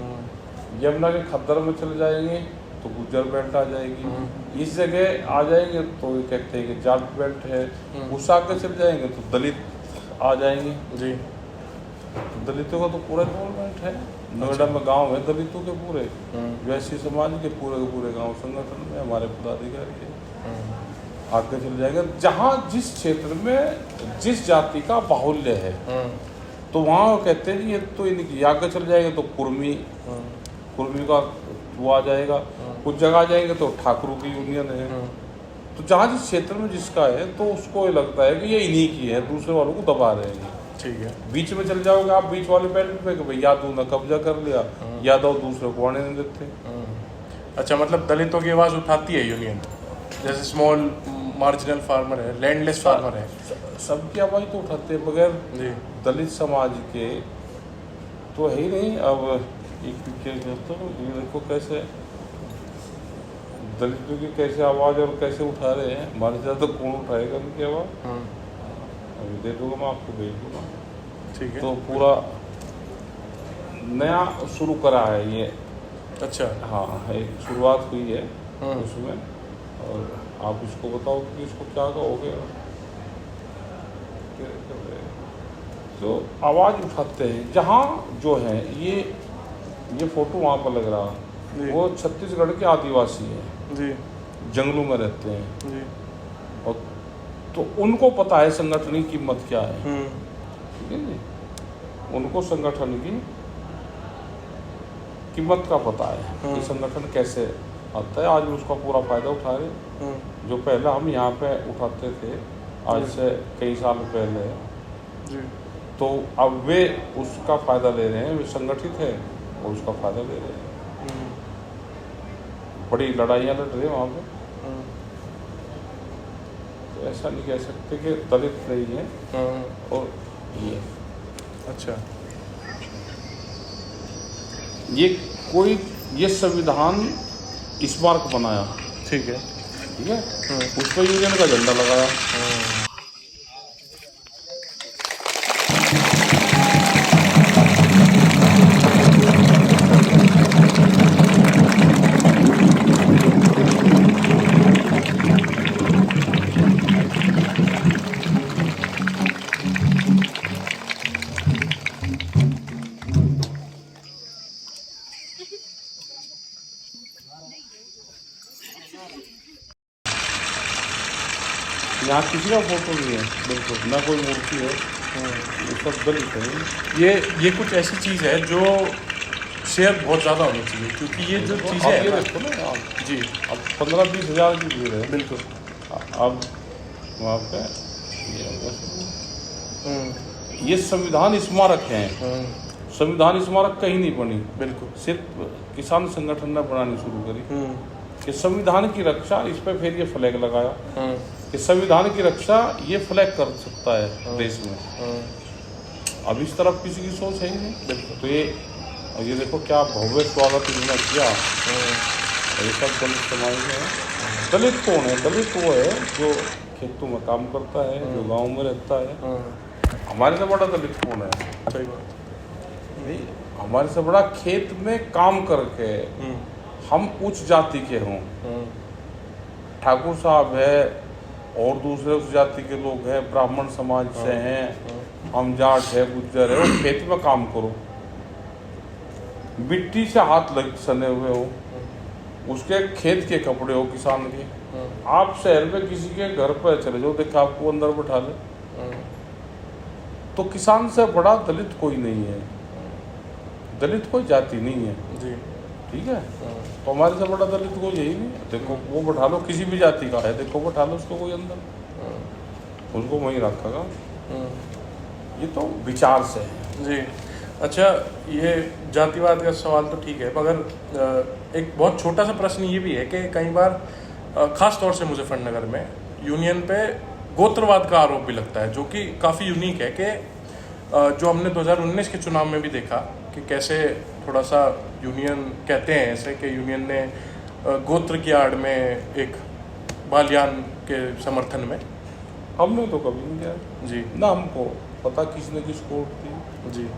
यमुना के खद्दर में चले जाएंगे तो गुज्जर बेल्ट आ जाएगी, इस जगह आ जाएंगे तो ये कहते हैं कि जाट बेल्ट है, उस आगे चले जाएंगे तो दलित आ जाएंगे। जी, तो दलितों का तो पूरा इन्वॉल्वमेंट है। नोएडा में गांव है दलितों के पूरे, वैसी समाज के पूरे गांव संगठन में हमारे पदाधिकारी है। आगे चले जाएंगे जहाँ जिस क्षेत्र में जिस जाति का बाहुल्य है तो वहाँ वो कहते हैं ये तो इनकी, आगे चले जाएंगे तो कुर्मी का वो आ जाएगा, कुछ जगह जाएंगे तो ठाकुरों की यूनियन है। तो जहाँ जिस क्षेत्र में जिसका है तो उसको ये लगता है कि ये इन्हीं की है, दूसरे वालों को दबा रहे हैं। ठीक है, बीच में चले जाओगे आप बीच वाले बेल्ट पे कि भाई यादव ने कब्जा कर लिया, यादव दूसरे को आने नहीं देते। अच्छा, मतलब दलितों की आवाज़ उठाती है यूनियन, जैसे स्मॉल मार्जिनल फार्मर है, लैंडलेस फार्मर है, सबकी आवाज़ तो उठाते हैं, बगैर दलित समाज के तो है ही नहीं। अब ये देखो कैसे दलितों की कैसे आवाज़ और कैसे उठा रहे हैं, हमारे ज़्यादा कौन उठाएगा उनकी आवाज़? अभी दे दूँगा मैं आपको, भेज दूँगा। ठीक है, तो पूरा नया शुरू करा है ये। अच्छा, हाँ, एक शुरुआत हुई है उसमें, और आप इसको बताओ कि इसको क्या कहोगे। तो आवाज़ उठाते हैं जहाँ जो है। ये फोटो वहाँ पर लग रहा, वो छत्तीसगढ़ के आदिवासी हैं जी, जंगलों में रहते हैं जी, और तो उनको पता है संगठन की कीमत क्या है, ठीक है जी, उनको संगठन की कीमत का पता है कि संगठन कैसे आता है। आज उसका पूरा फायदा उठा रहे, जो पहले हम यहाँ पे उठाते थे आज से कई साल पहले जी, तो अब वे उसका फायदा ले रहे हैं, वे संगठित है और उसका फायदा ले रहे हैं। बड़ी लड़ाइयाँ लड़ रहे हैं वहाँ पे। तो ऐसा नहीं कह सकते कि दलित नहीं है और ये। अच्छा, ये संविधान स्मारक बनाया, ठीक है, उस पर यूनियन का झंडा लगाया। यहाँ किसी का फोटो नहीं है, बिल्कुल ना कोई मूर्ति है, ये सब दलित है। ये कुछ ऐसी चीज़ है जो शेयर बहुत ज़्यादा होनी चाहिए, क्योंकि ये जो चीज़ें हैं ना, देखो ना आप जी, अब 15-20 हज़ार की भीड़ है, बिल्कुल, अब वहाँ पे ये संविधान स्मारक हैं। संविधान स्मारक कहीं नहीं बनी, बिल्कुल सिर्फ किसान संगठन ने बनानी शुरू करी कि संविधान की रक्षा, इस पर फिर ये फ्लैग लगाया कि संविधान की रक्षा ये फ्लैग कर सकता है देश में। अब इस तरफ किसी की सोच है ही नहीं, बिल्कुल। तो ये देखो क्या भव्य स्वागत इन्होंने किया। ये सब दलित समाज में है। दलित कौन है? दलित वो है जो खेतों में काम करता है, जो गाँव में रहता है, हमारे से बड़ा दलित कौन है? सही बात। नहीं, हमारे से बड़ा खेत में काम करके हम उच्च जाति के हों, ठाकुर साहब है और दूसरे उस जाति के लोग हैं, ब्राह्मण समाज से हैं, हम जाट है, गुज्जर है, और खेत में काम करो, मिट्टी से हाथ लग सने हुए हो, उसके खेत के कपड़े हो किसान के, आप शहर में किसी के घर पर चले जाओ, देखा आपको अंदर बैठा ले, तो किसान से बड़ा दलित कोई नहीं है, दलित कोई जाति नहीं है जी। ठीक है। तो हमारे से बड़ा दलित कोई यही नहीं है। देखो वो बैठा लो, किसी भी जाति का है, देखो बैठा लो उसको कोई अंदर, उसको वहीं रखेगा। ये तो विचार से है जी। अच्छा, ये जातिवाद का सवाल तो ठीक है, मगर एक बहुत छोटा सा प्रश्न ये भी है कि कई बार खास तौर से मुजफ्फरनगर में यूनियन पे गोत्रवाद का आरोप भी लगता है, जो कि काफ़ी यूनिक है कि जो हमने 2019 के चुनाव में भी देखा कि कैसे थोड़ा सा यूनियन कहते हैं ऐसे कि यूनियन ने गोत्र की आड़ में एक बालियान के समर्थन में, हमने तो कभी नहीं किया जी ना, हमको पता किसने किसको वोट दी जी।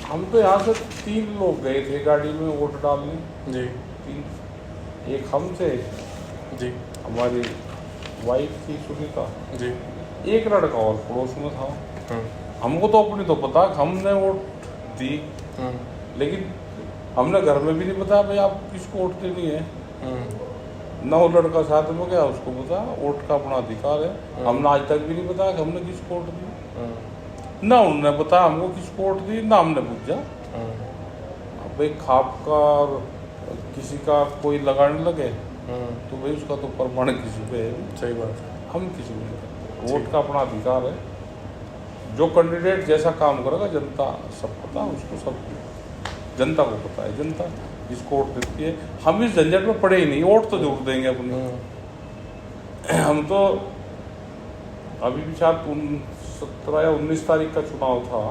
हम तो यहाँ से 3 लोग गए थे गाड़ी में वोट डालने, जी 3, एक हम थे, जी हमारी वाइफ थी सुनीता जी, एक लड़का और पड़ोस में था। हमको तो अपनी तो पता, हमने वोट दी, लेकिन हमने घर में भी नहीं बताया भाई आप किसको वोट देनी है, ना वो लड़का साथ में गया उसको पता, वोट का अपना अधिकार है। हमने आज तक भी नहीं बताया कि हमने किसको वोट दी, ना उन्होंने बताया हमको किसको वोट दी, ना हमने पूछा। अब भाई खाप का और किसी का कोई लगाने लगे तो भाई उसका तो प्रमाण किसी पे है। सही बात है। हम किसी को नहीं करते, वोट का अपना अधिकार है, जो कैंडिडेट जैसा काम करेगा जनता सब पता है उसको, सब जनता को पता है, जनता जिसको वोट देती है। हम इस झंझट में पड़े ही नहीं, वोट तो जरूर देंगे अपने। हम तो अभी भी शायद 17 या 19 तारीख का चुनाव था,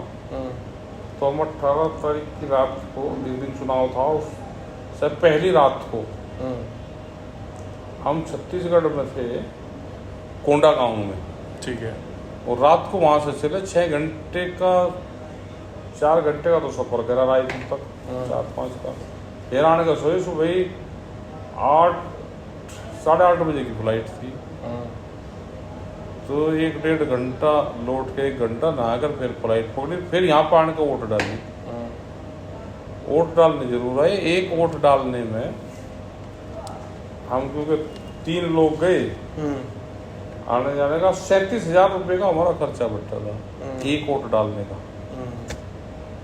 तो हम 18 तारीख की रात को, जिस दिन चुनाव था उससे पहली रात को हम छत्तीसगढ़ में थे, कोंडा गांव में, ठीक है। और रात को वहाँ से चले 6 घंटे का, 4 घंटे का तो सफ़र करा रायपुर तक, 4-5 का, फिर आने का सोए सुबह 8, 8:30 बजे की फ्लाइट थी, तो 1-1.5 घंटा लौट के 1 घंटा नहाकर फिर फ्लाइट पकड़ी, फिर यहाँ पर आने का वोट डाली। वोट डालने जरूर आए, एक वोट डालने में हम क्योंकि 3 लोग गए, आने जाने का 37,000 रुपये का हमारा खर्चा बैठा था एक वोट डालने का,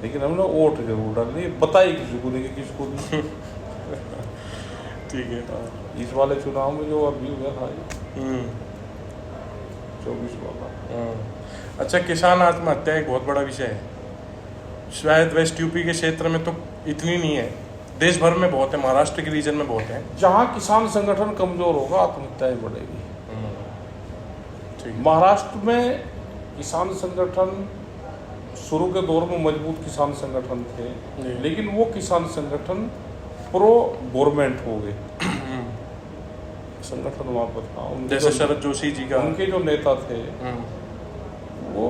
लेकिन हमने वोट जरूर डाली, बताई किसी को नहीं कि किसको दी। ठीक है। इस वाले चुनाव में जो अभी हुआ था 24 वाला। अच्छा, किसान आत्महत्या एक बहुत बड़ा विषय है, शायद वेस्ट यूपी के क्षेत्र में तो इतनी नहीं है, देश भर में बहुत है, महाराष्ट्र के रीजन में बहुत है। जहाँ किसान संगठन कमजोर होगा आत्महत्याएं बढ़ेगी। महाराष्ट्र में किसान संगठन शुरू के दौर में मजबूत किसान संगठन थे, लेकिन वो किसान संगठन प्रो गवर्नमेंट हो गए संगठन वहाँ पर था। जैसे शरद जोशी जी का, उनके जो नेता थे वो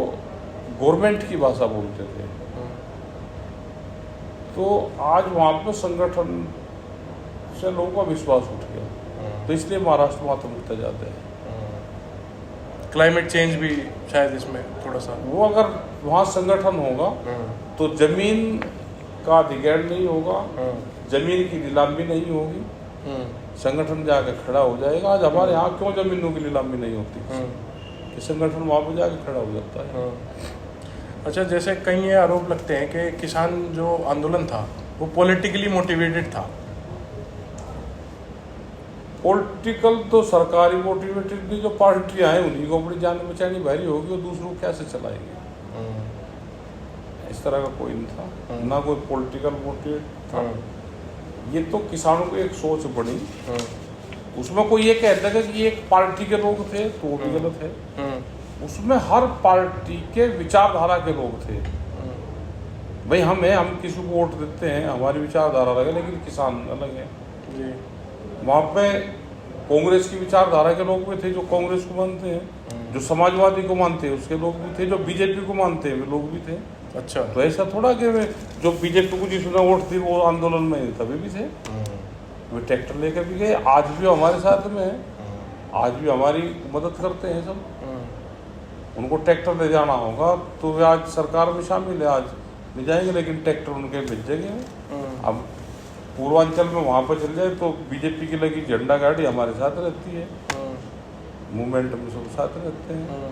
गवर्नमेंट की भाषा बोलते थे, तो आज वहाँ पर संगठन से लोगों का विश्वास उठ गया, तो इसलिए महाराष्ट्र में आत्महत्या ज़्यादा है। क्लाइमेट चेंज भी शायद इसमें थोड़ा सा, वो अगर वहाँ संगठन होगा तो जमीन का अधिग्रहण नहीं होगा, जमीन की नीलामी नहीं होगी, संगठन जाके खड़ा हो जाएगा। आज हमारे यहाँ क्यों जमीनों की नीलामी नहीं होती, कि संगठन वहाँ पर जाके खड़ा हो जाता है। अच्छा, जैसे कई ये आरोप लगते हैं कि किसान जो आंदोलन था वो पॉलिटिकली मोटिवेटेड था। पॉलिटिकल तो सरकारी मोटिवेटेड नहीं, जो पार्टियां हैं उन्हीं को अपनी जान बचानी भारी होगी, वो दूसरों को कैसे चलाएंगे। इस तरह का कोई नहीं था, ना कोई पॉलिटिकल मोटिवेट था। ये तो किसानों को एक सोच बनी, उसमें कोई ये कहता है कि एक पार्टी के लोग थे तो वो भी गलत है। उसमें हर पार्टी के विचारधारा के लोग थे। भाई हम किसी को वोट देते हैं, हमारी विचारधारा अलग है, लेकिन किसान अलग है। वहाँ पे कांग्रेस की विचारधारा के लोग भी थे जो कांग्रेस को मानते हैं, जो समाजवादी को मानते हैं उसके लोग भी थे, जो बीजेपी को मानते हैं वे लोग भी थे। अच्छा, तो ऐसा थोड़ा कि वे जो बीजेपी को जिसने वोट दी वो आंदोलन में तभी भी थे, वे ट्रैक्टर लेकर भी गए, आज भी हमारे साथ में है, आज भी हमारी मदद करते हैं सब। उनको ट्रैक्टर ले जाना होगा तो वे आज सरकार में शामिल है, आज ले जाएंगे, लेकिन ट्रैक्टर उनके भेजेंगे। अब पूर्वांचल में वहाँ पर चल जाए तो बीजेपी की लगी झंडा गाड़ी हमारे साथ रहती है, मूवमेंट में सब साथ रहते हैं।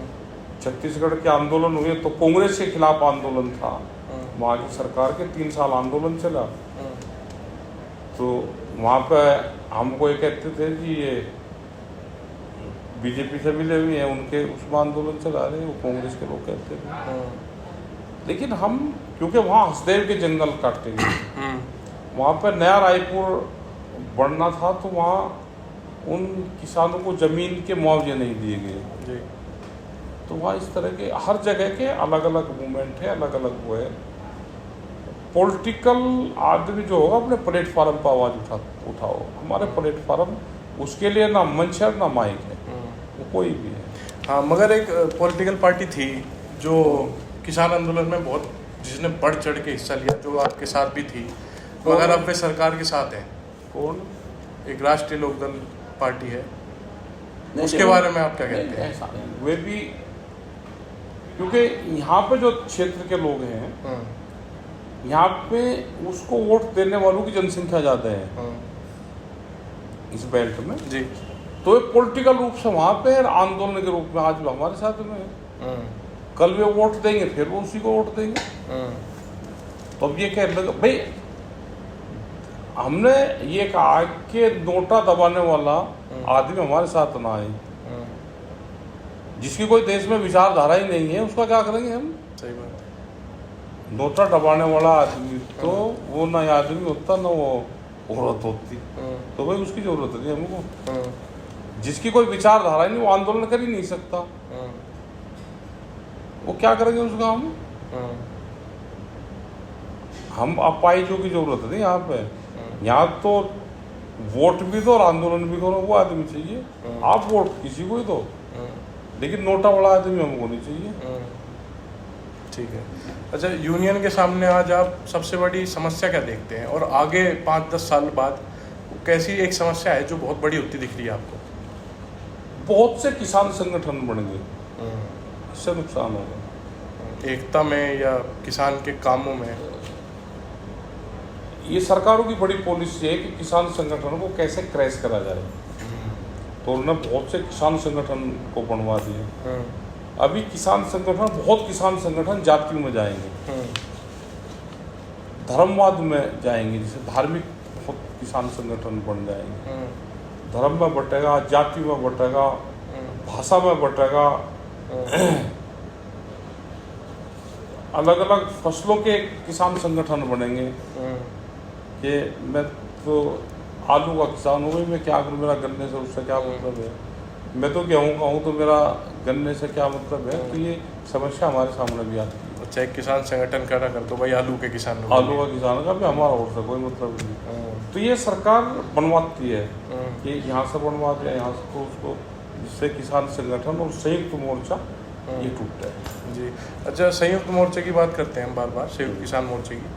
छत्तीसगढ़ के आंदोलन हुए तो कांग्रेस के खिलाफ आंदोलन था, वहाँ की सरकार के 3 साल आंदोलन चला, तो वहाँ पे हमको ये कहते थे कि ये बीजेपी से मिले हुए हैं, उनके उसमें आंदोलन चला रहे हैं, वो कांग्रेस के लोग कहते थे। लेकिन हम क्योंकि वहाँ हसदेव के जंगल काटे गए, वहाँ पर नया रायपुर बढ़ना था, तो वहाँ उन किसानों को जमीन के मुआवजे नहीं दिए गए। तो वहाँ इस तरह के हर जगह के अलग अलग मूवमेंट है, अलग अलग वो है। पॉलिटिकल आदमी जो होगा अपने प्लेटफार्म पर आवाज़ उठाओ, हमारे प्लेटफार्म उसके लिए ना मंच है ना माइक है, वो कोई भी है। हाँ, मगर एक पॉलिटिकल पार्टी थी जो किसान आंदोलन में बहुत, जिसने बढ़ चढ़ के हिस्सा लिया, जो आपके साथ भी थी, मगर अब वे सरकार के साथ है। कौन? एक राष्ट्रीय लोकदल पार्टी है, उसके बारे में आप क्या कहते हैं? ऐसा नहीं, वे भी क्योंकि यहाँ पे जो क्षेत्र के लोग हैं, यहाँ पे उसको वोट देने वालों की जनसंख्या ज़्यादा है इस बेल्ट में जी, तो ये पॉलिटिकल रूप से वहाँ पे आंदोलन के रूप में आज भी हमारे साथ में है। कल वे वोट देंगे, फिर वो उसी को वोट देंगे। तो अब ये कह लगा भाई, हमने ये कहा कि नोटा दबाने वाला आदमी हमारे साथ ना आए, जिसकी कोई देश में विचारधारा ही नहीं है, उसका क्या करेंगे हम? सही बात है। नोटा दबाने वाला आदमी तो वो ना आदमी होता ना वो औरत होती, तो भाई उसकी जरूरत नहीं हमको। जिसकी कोई विचारधारा ही नहीं, वो आंदोलन कर ही नहीं सकता, वो क्या करेंगे उसका हम अपाहिजों की जरूरत नहीं यहाँ पे। यहाँ तो वोट भी दो और आंदोलन भी करो, वो आदमी चाहिए। आप वोट किसी को ही दो, लेकिन नोटा वाला आदमी हमको नहीं चाहिए। ठीक है। अच्छा, यूनियन के सामने आज आप सबसे बड़ी समस्या क्या देखते हैं, और आगे 5-10 साल बाद कैसी एक समस्या है जो बहुत बड़ी होती दिख रही है आपको? बहुत से किसान संगठन बन गए, इससे नुकसान होगा। एकता में या किसान के कामों में? ये सरकारों की बड़ी पॉलिसी है कि किसान संगठनों को कैसे क्रैश करा जाए, तो उन्होंने बहुत से किसान संगठन को बनवा दिए। अभी किसान संगठन, बहुत किसान संगठन जातियों में जाएंगे, धर्मवाद में जाएंगे, जैसे धार्मिक बहुत किसान संगठन बन जाएंगे, धर्म में बटेगा, जाति में बटेगा, भाषा में बटेगा, अलग अलग फसलों के किसान संगठन बनेंगे कि मैं तो आलू का किसान हूँ, मैं क्या करूँ, मेरा गन्ने से उससे क्या मतलब है, मैं तो गेहूँ का हूँ तो मेरा गन्ने से क्या मतलब है। तो ये समस्या हमारे सामने भी आती है। अच्छा, एक किसान संगठन खड़ा कर दो भाई, आलू के किसान, आलू का किसान का भी हमारा और से कोई मतलब नहीं। तो ये सरकार बनवाती है कि यहाँ से बनवा दिया, यहाँ से, तो उसको, जिससे किसान संगठन और संयुक्त मोर्चा ये टूटता है जी। अच्छा, संयुक्त मोर्चे की बात करते हैं हम बार बार, संयुक्त किसान मोर्चे की,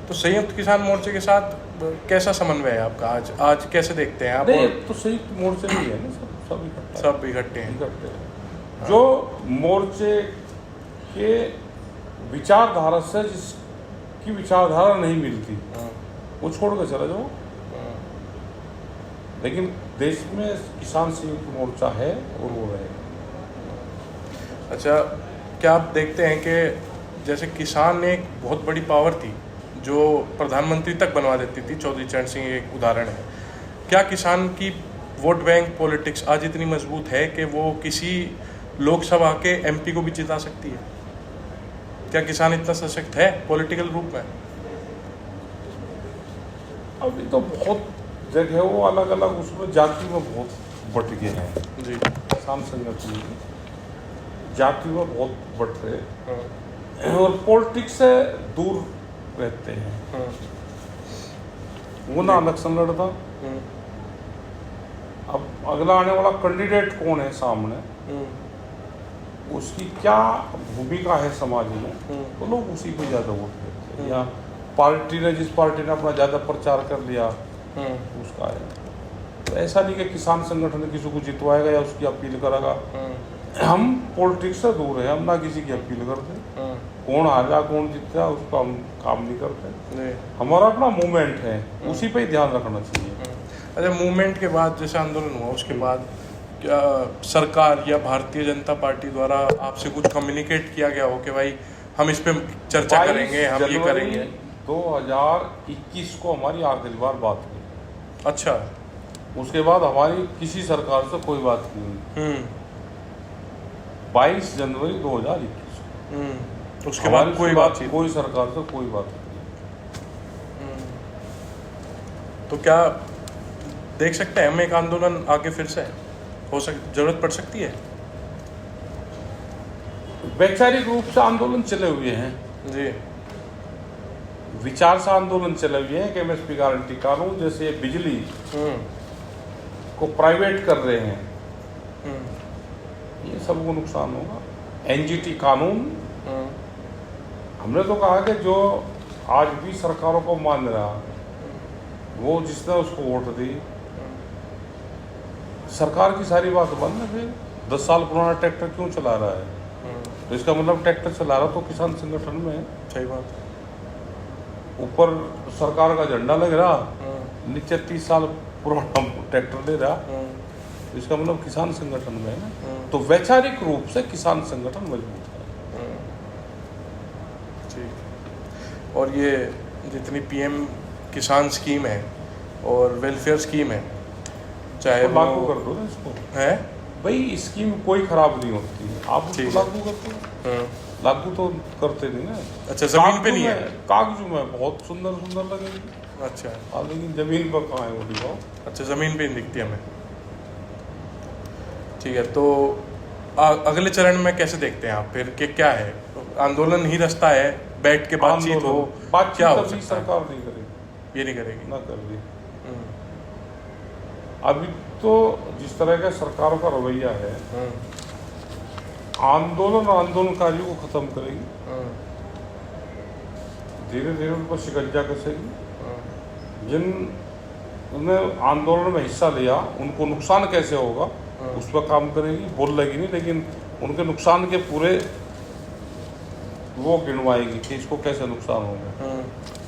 तो संयुक्त किसान मोर्चे के साथ कैसा समन्वय है आपका? आज कैसे देखते हैं आप? तो संयुक्त मोर्चे नहीं है ना, सब इकट्ठे हैं। जो मोर्चे के विचारधारा से जिसकी विचारधारा नहीं मिलती वो छोड़ कर चला जाओ, लेकिन देश में किसान संयुक्त मोर्चा है और वो रहेगा। अच्छा, क्या आप देखते हैं कि जैसे किसान एक बहुत बड़ी पावर थी जो प्रधानमंत्री तक बनवा देती थी, चौधरी चरण सिंह एक उदाहरण है, क्या किसान की वोट बैंक पॉलिटिक्स आज इतनी मजबूत है कि वो किसी लोकसभा के एमपी को भी जिता सकती है? क्या किसान इतना सशक्त है पॉलिटिकल रूप में? अभी तो बहुत जगह वो अलग अलग उसमें जाति में बहुत बट गए हैं जी। किसान संगठन जाति में बहुत बट रहे और पॉलिटिक्स से दूर रहते हैं। वो ना इलेक्शन लड़ता, अब अगला आने वाला कैंडिडेट कौन है सामने, उसकी क्या भूमिका है समाज में, तो लोग उसी को ज़्यादा वोट देते हैं। या पार्टी ने, जिस पार्टी ने अपना ज़्यादा प्रचार कर लिया उसका है। तो ऐसा नहीं कि किसान संगठन किसी को जितवाएगा या उसकी अपील करेगा। हम पॉलिटिक्स से दूर हैं, हम ना किसी की अपील करते, कौन हारा कौन जीता उसका हम काम नहीं करते। हमारा अपना मूवमेंट है, उसी पे ही ध्यान रखना चाहिए। अच्छा, मूवमेंट के बाद जैसे आंदोलन हुआ उसके बाद क्या सरकार या भारतीय जनता पार्टी द्वारा आपसे कुछ कम्युनिकेट किया गया हो कि भाई हम इस पे चर्चा करेंगे, हम ये करेंगे? 2021 को हमारी आखिरी बार बात हुई। अच्छा, उसके बाद हमारी किसी सरकार से कोई बात नहीं हुई। 22 जनवरी 2021 उसके बाद कोई बातचीत, कोई सरकार से कोई बात नहीं। तो क्या देख सकते हैं हम एक आंदोलन आगे फिर से जरूरत पड़ सकती है? वैचारिक रूप से आंदोलन चले हुए हैं जी, विचार से आंदोलन चले हुए हैं कि एमएसपी गारंटी कानून जैसे बिजली को प्राइवेट कर रहे हैं, ये सबको नुकसान होगा। एनजीटी कानून, हमने तो कहा कि जो आज भी सरकारों को मान रहा, वो जिसने उसको वोट दी, सरकार की सारी बात बंद है। फिर 10 साल पुराना ट्रैक्टर क्यों चला रहा है? तो इसका मतलब ट्रैक्टर चला रहा तो किसान संगठन में है। सही बात। ऊपर सरकार का झंडा लग रहा, नीचे 30 साल पुराना ट्रैक्टर ले रहा, इसका मतलब किसान संगठन में है ना। तो वैचारिक रूप से किसान संगठन मजबूत है। ठीक। और ये जितनी पीएम किसान स्कीम है और वेलफेयर स्कीम है, चाहे तो लागू कर दो ना इसको। है भाई स्कीम कोई खराब नहीं होती है, आप उसको लागू करते हो। लागू तो करते नहीं ना। अच्छा, जमीन पे नहीं है? कागजों में बहुत सुंदर सुंदर लगेगी। अच्छा, लेकिन जमीन पर कहाँ है वो दिखाओ। अच्छा, जमीन पे नहीं दिखती हमें। ठीक है, तो अगले चरण में कैसे देखते हैं आप फिर कि क्या है? आंदोलन ही रास्ता है, बैठ के बातचीत हो, क्या हो सकता है? सरकार नहीं करेगी, ये नहीं करेगी ना कर रही। अभी तो जिस तरह का सरकारों का रवैया है, आंदोलनकारियों को खत्म करेगी, धीरे धीरे उन पर शिकंजा कसेगी। जिन आंदोलन में हिस्सा लिया उनको नुकसान कैसे होगा उस पर काम करेगी। बोल लेगी नहीं, लेकिन उनके नुकसान के पूरे वो गिनवाएगी कि इसको कैसे नुकसान होगा।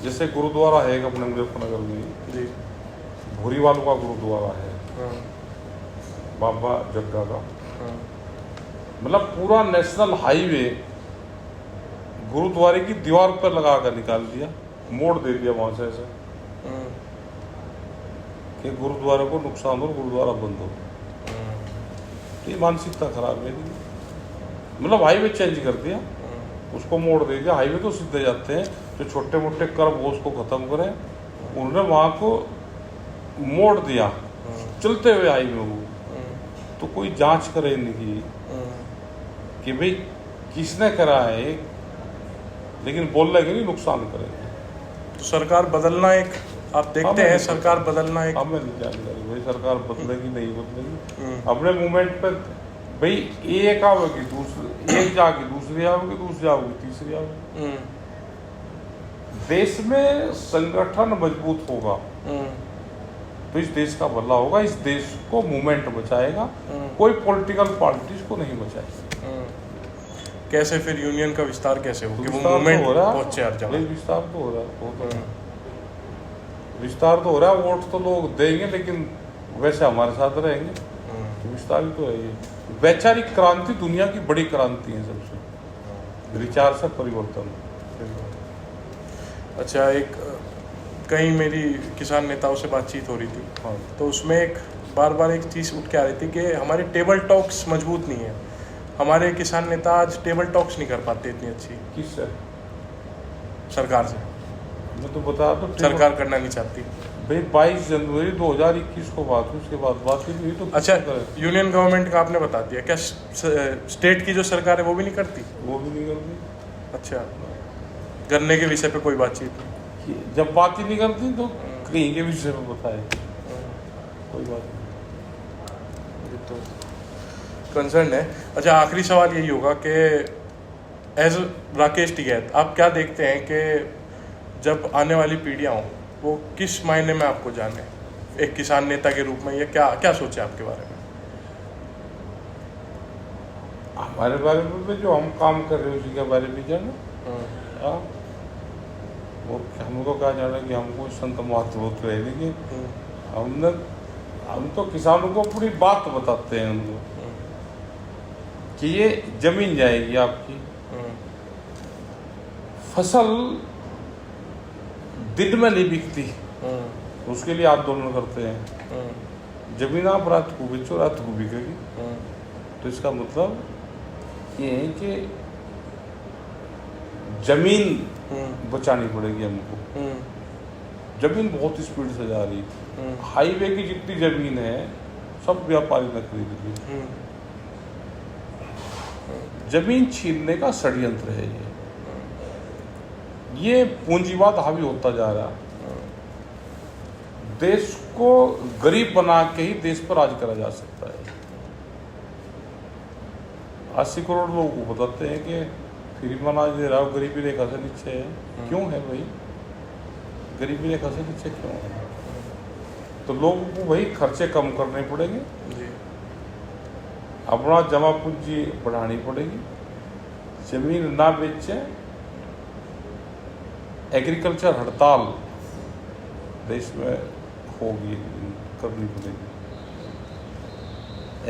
जैसे गुरुद्वारा है एक अपने मुजफ्फरनगर में जी, भूरीवालों का गुरुद्वारा है, बाबा जग्गा का। मतलब पूरा नेशनल हाईवे गुरुद्वारे की दीवार पर लगा कर निकाल दिया, मोड़ दे दिया वहां से ऐसे कि गुरुद्वारे को नुकसान हो, गुरुद्वारा बंद हो। ये मानसिकता खराब है। मतलब हाईवे चेंज कर दिया, उसको मोड़ दे दिया। हाईवे तो सीधे जाते हैं, जो छोटे मोटे कर्व वो उसको खत्म करें, उन्होंने वहां को मोड़ दिया चलते हुए हाईवे वो। तो कोई जांच करे नहीं कि भाई किसने करा है, लेकिन बोल रहे नहीं नुकसान करेंगे। तो सरकार बदलना एक, आप देखते हैं सरकार बदलना एक, हमें नहीं जानकारी भाई सरकार बदलेगी नहीं बदलेगी। अपने मूवमेंट पे भाई एक आओगी, दूसरी एक जाएगी, दूसरी आओगी, दूसरी आओगी, तीसरी आओगी। देश में संगठन मजबूत होगा तो इस देश का भला होगा, इस देश को मूवमेंट बचाएगा, कोई पॉलिटिकल पार्टी को नहीं बचाएगी। कैसे फिर यूनियन का विस्तार कैसे हो कि वो मूवमेंट हो रहा है? विस्तार तो हो रहा है, विस्तार तो हो रहा है। वोट तो लोग देंगे लेकिन वैसे हमारे साथ रहेंगे। विस्तार भी तो है। ये वैचारिक क्रांति दुनिया की बड़ी क्रांति है, सबसे विचार से परिवर्तन। अच्छा, एक कहीं मेरी किसान नेताओं से बातचीत हो रही थी, तो उसमें एक बार बार एक चीज़ उठ के आ रही थी कि हमारे टेबल टॉक्स मजबूत नहीं है। हमारे किसान नेता आज टेबल टॉक्स नहीं कर पाते इतनी अच्छी। किससे? सरकार से। मैं तो बता दो, सरकार करना नहीं चाहती भाई। 22 जनवरी 2021 को बात हुई, उसके बाद बात ही नहीं। तो अच्छा, यूनियन गवर्नमेंट का आपने बता दिया, क्या स्टेट की जो सरकार है वो भी नहीं करती? वो भी नहीं करती। अच्छा, गन्ने के विषय पे कोई बातचीत नहीं? जब बात ही नहीं करती तो कहीं के विषय पे बताए, कोई बात नहीं। तो कंसर्न है। अच्छा, आखिरी सवाल यही होगा कि एज राकेश टिकैत आप क्या देखते हैं कि जब आने वाली पीढ़ियाँ हों वो किस मायने में आपको जाने, एक किसान नेता के रूप में, ये क्या क्या सोचे आपके बारे में? हमारे बारे में भी जो हम काम कर रहे हैं उसी के बारे में जाना। हाँ, वो हमको क्या जाना कि हमको संत महत्व होते रहे, लेकिन हम तो किसानों को पूरी बात बताते हैं उनको कि ये जमीन जाएगी आपकी, फसल दिन में नहीं बिकती, उसके लिए आंदोलन करते हैं। जमीन आप रात को बेचो, रात को बिकेगी। तो इसका मतलब ये है कि जमीन बचानी पड़ेगी हमको। जमीन बहुत स्पीड से जा रही है, हाईवे की जितनी जमीन है सब व्यापारी ने खरीद ली। जमीन छीनने का षड्यंत्र है ये पूंजीवाद हावी होता जा रहा। देश को गरीब बना के ही देश पर राज करा जा सकता है। 80 करोड़ लोगों को बताते हैं कि फ्री में अनाज दे रहा हो, गरीबी रेखा से नीचे है। क्यों है भाई, गरीबी रेखा से नीचे क्यों है? तो लोगों को वही खर्चे कम करने पड़ेंगे, अपना जमा पूंजी बढ़ानी पड़ेगी, जमीन ना बेचे। एग्रीकल्चर हड़ताल देश में होगी, करनी पड़ेगी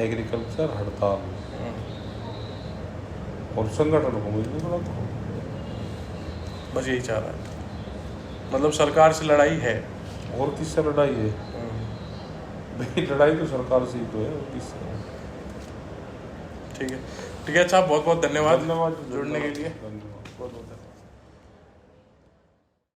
एग्रीकल्चर हड़ताल, और संगठन को मजबूत बनाना होगा। बस यही चाह रहा है, मतलब सरकार से लड़ाई है। और किससे लड़ाई है भाई? लड़ाई तो सरकार से ही तो है, और किससे? ठीक है, ठीक है। अच्छा, बहुत बहुत धन्यवाद धन्यवाद जुड़ने के लिए। धन्यवाद। बहुत बहुत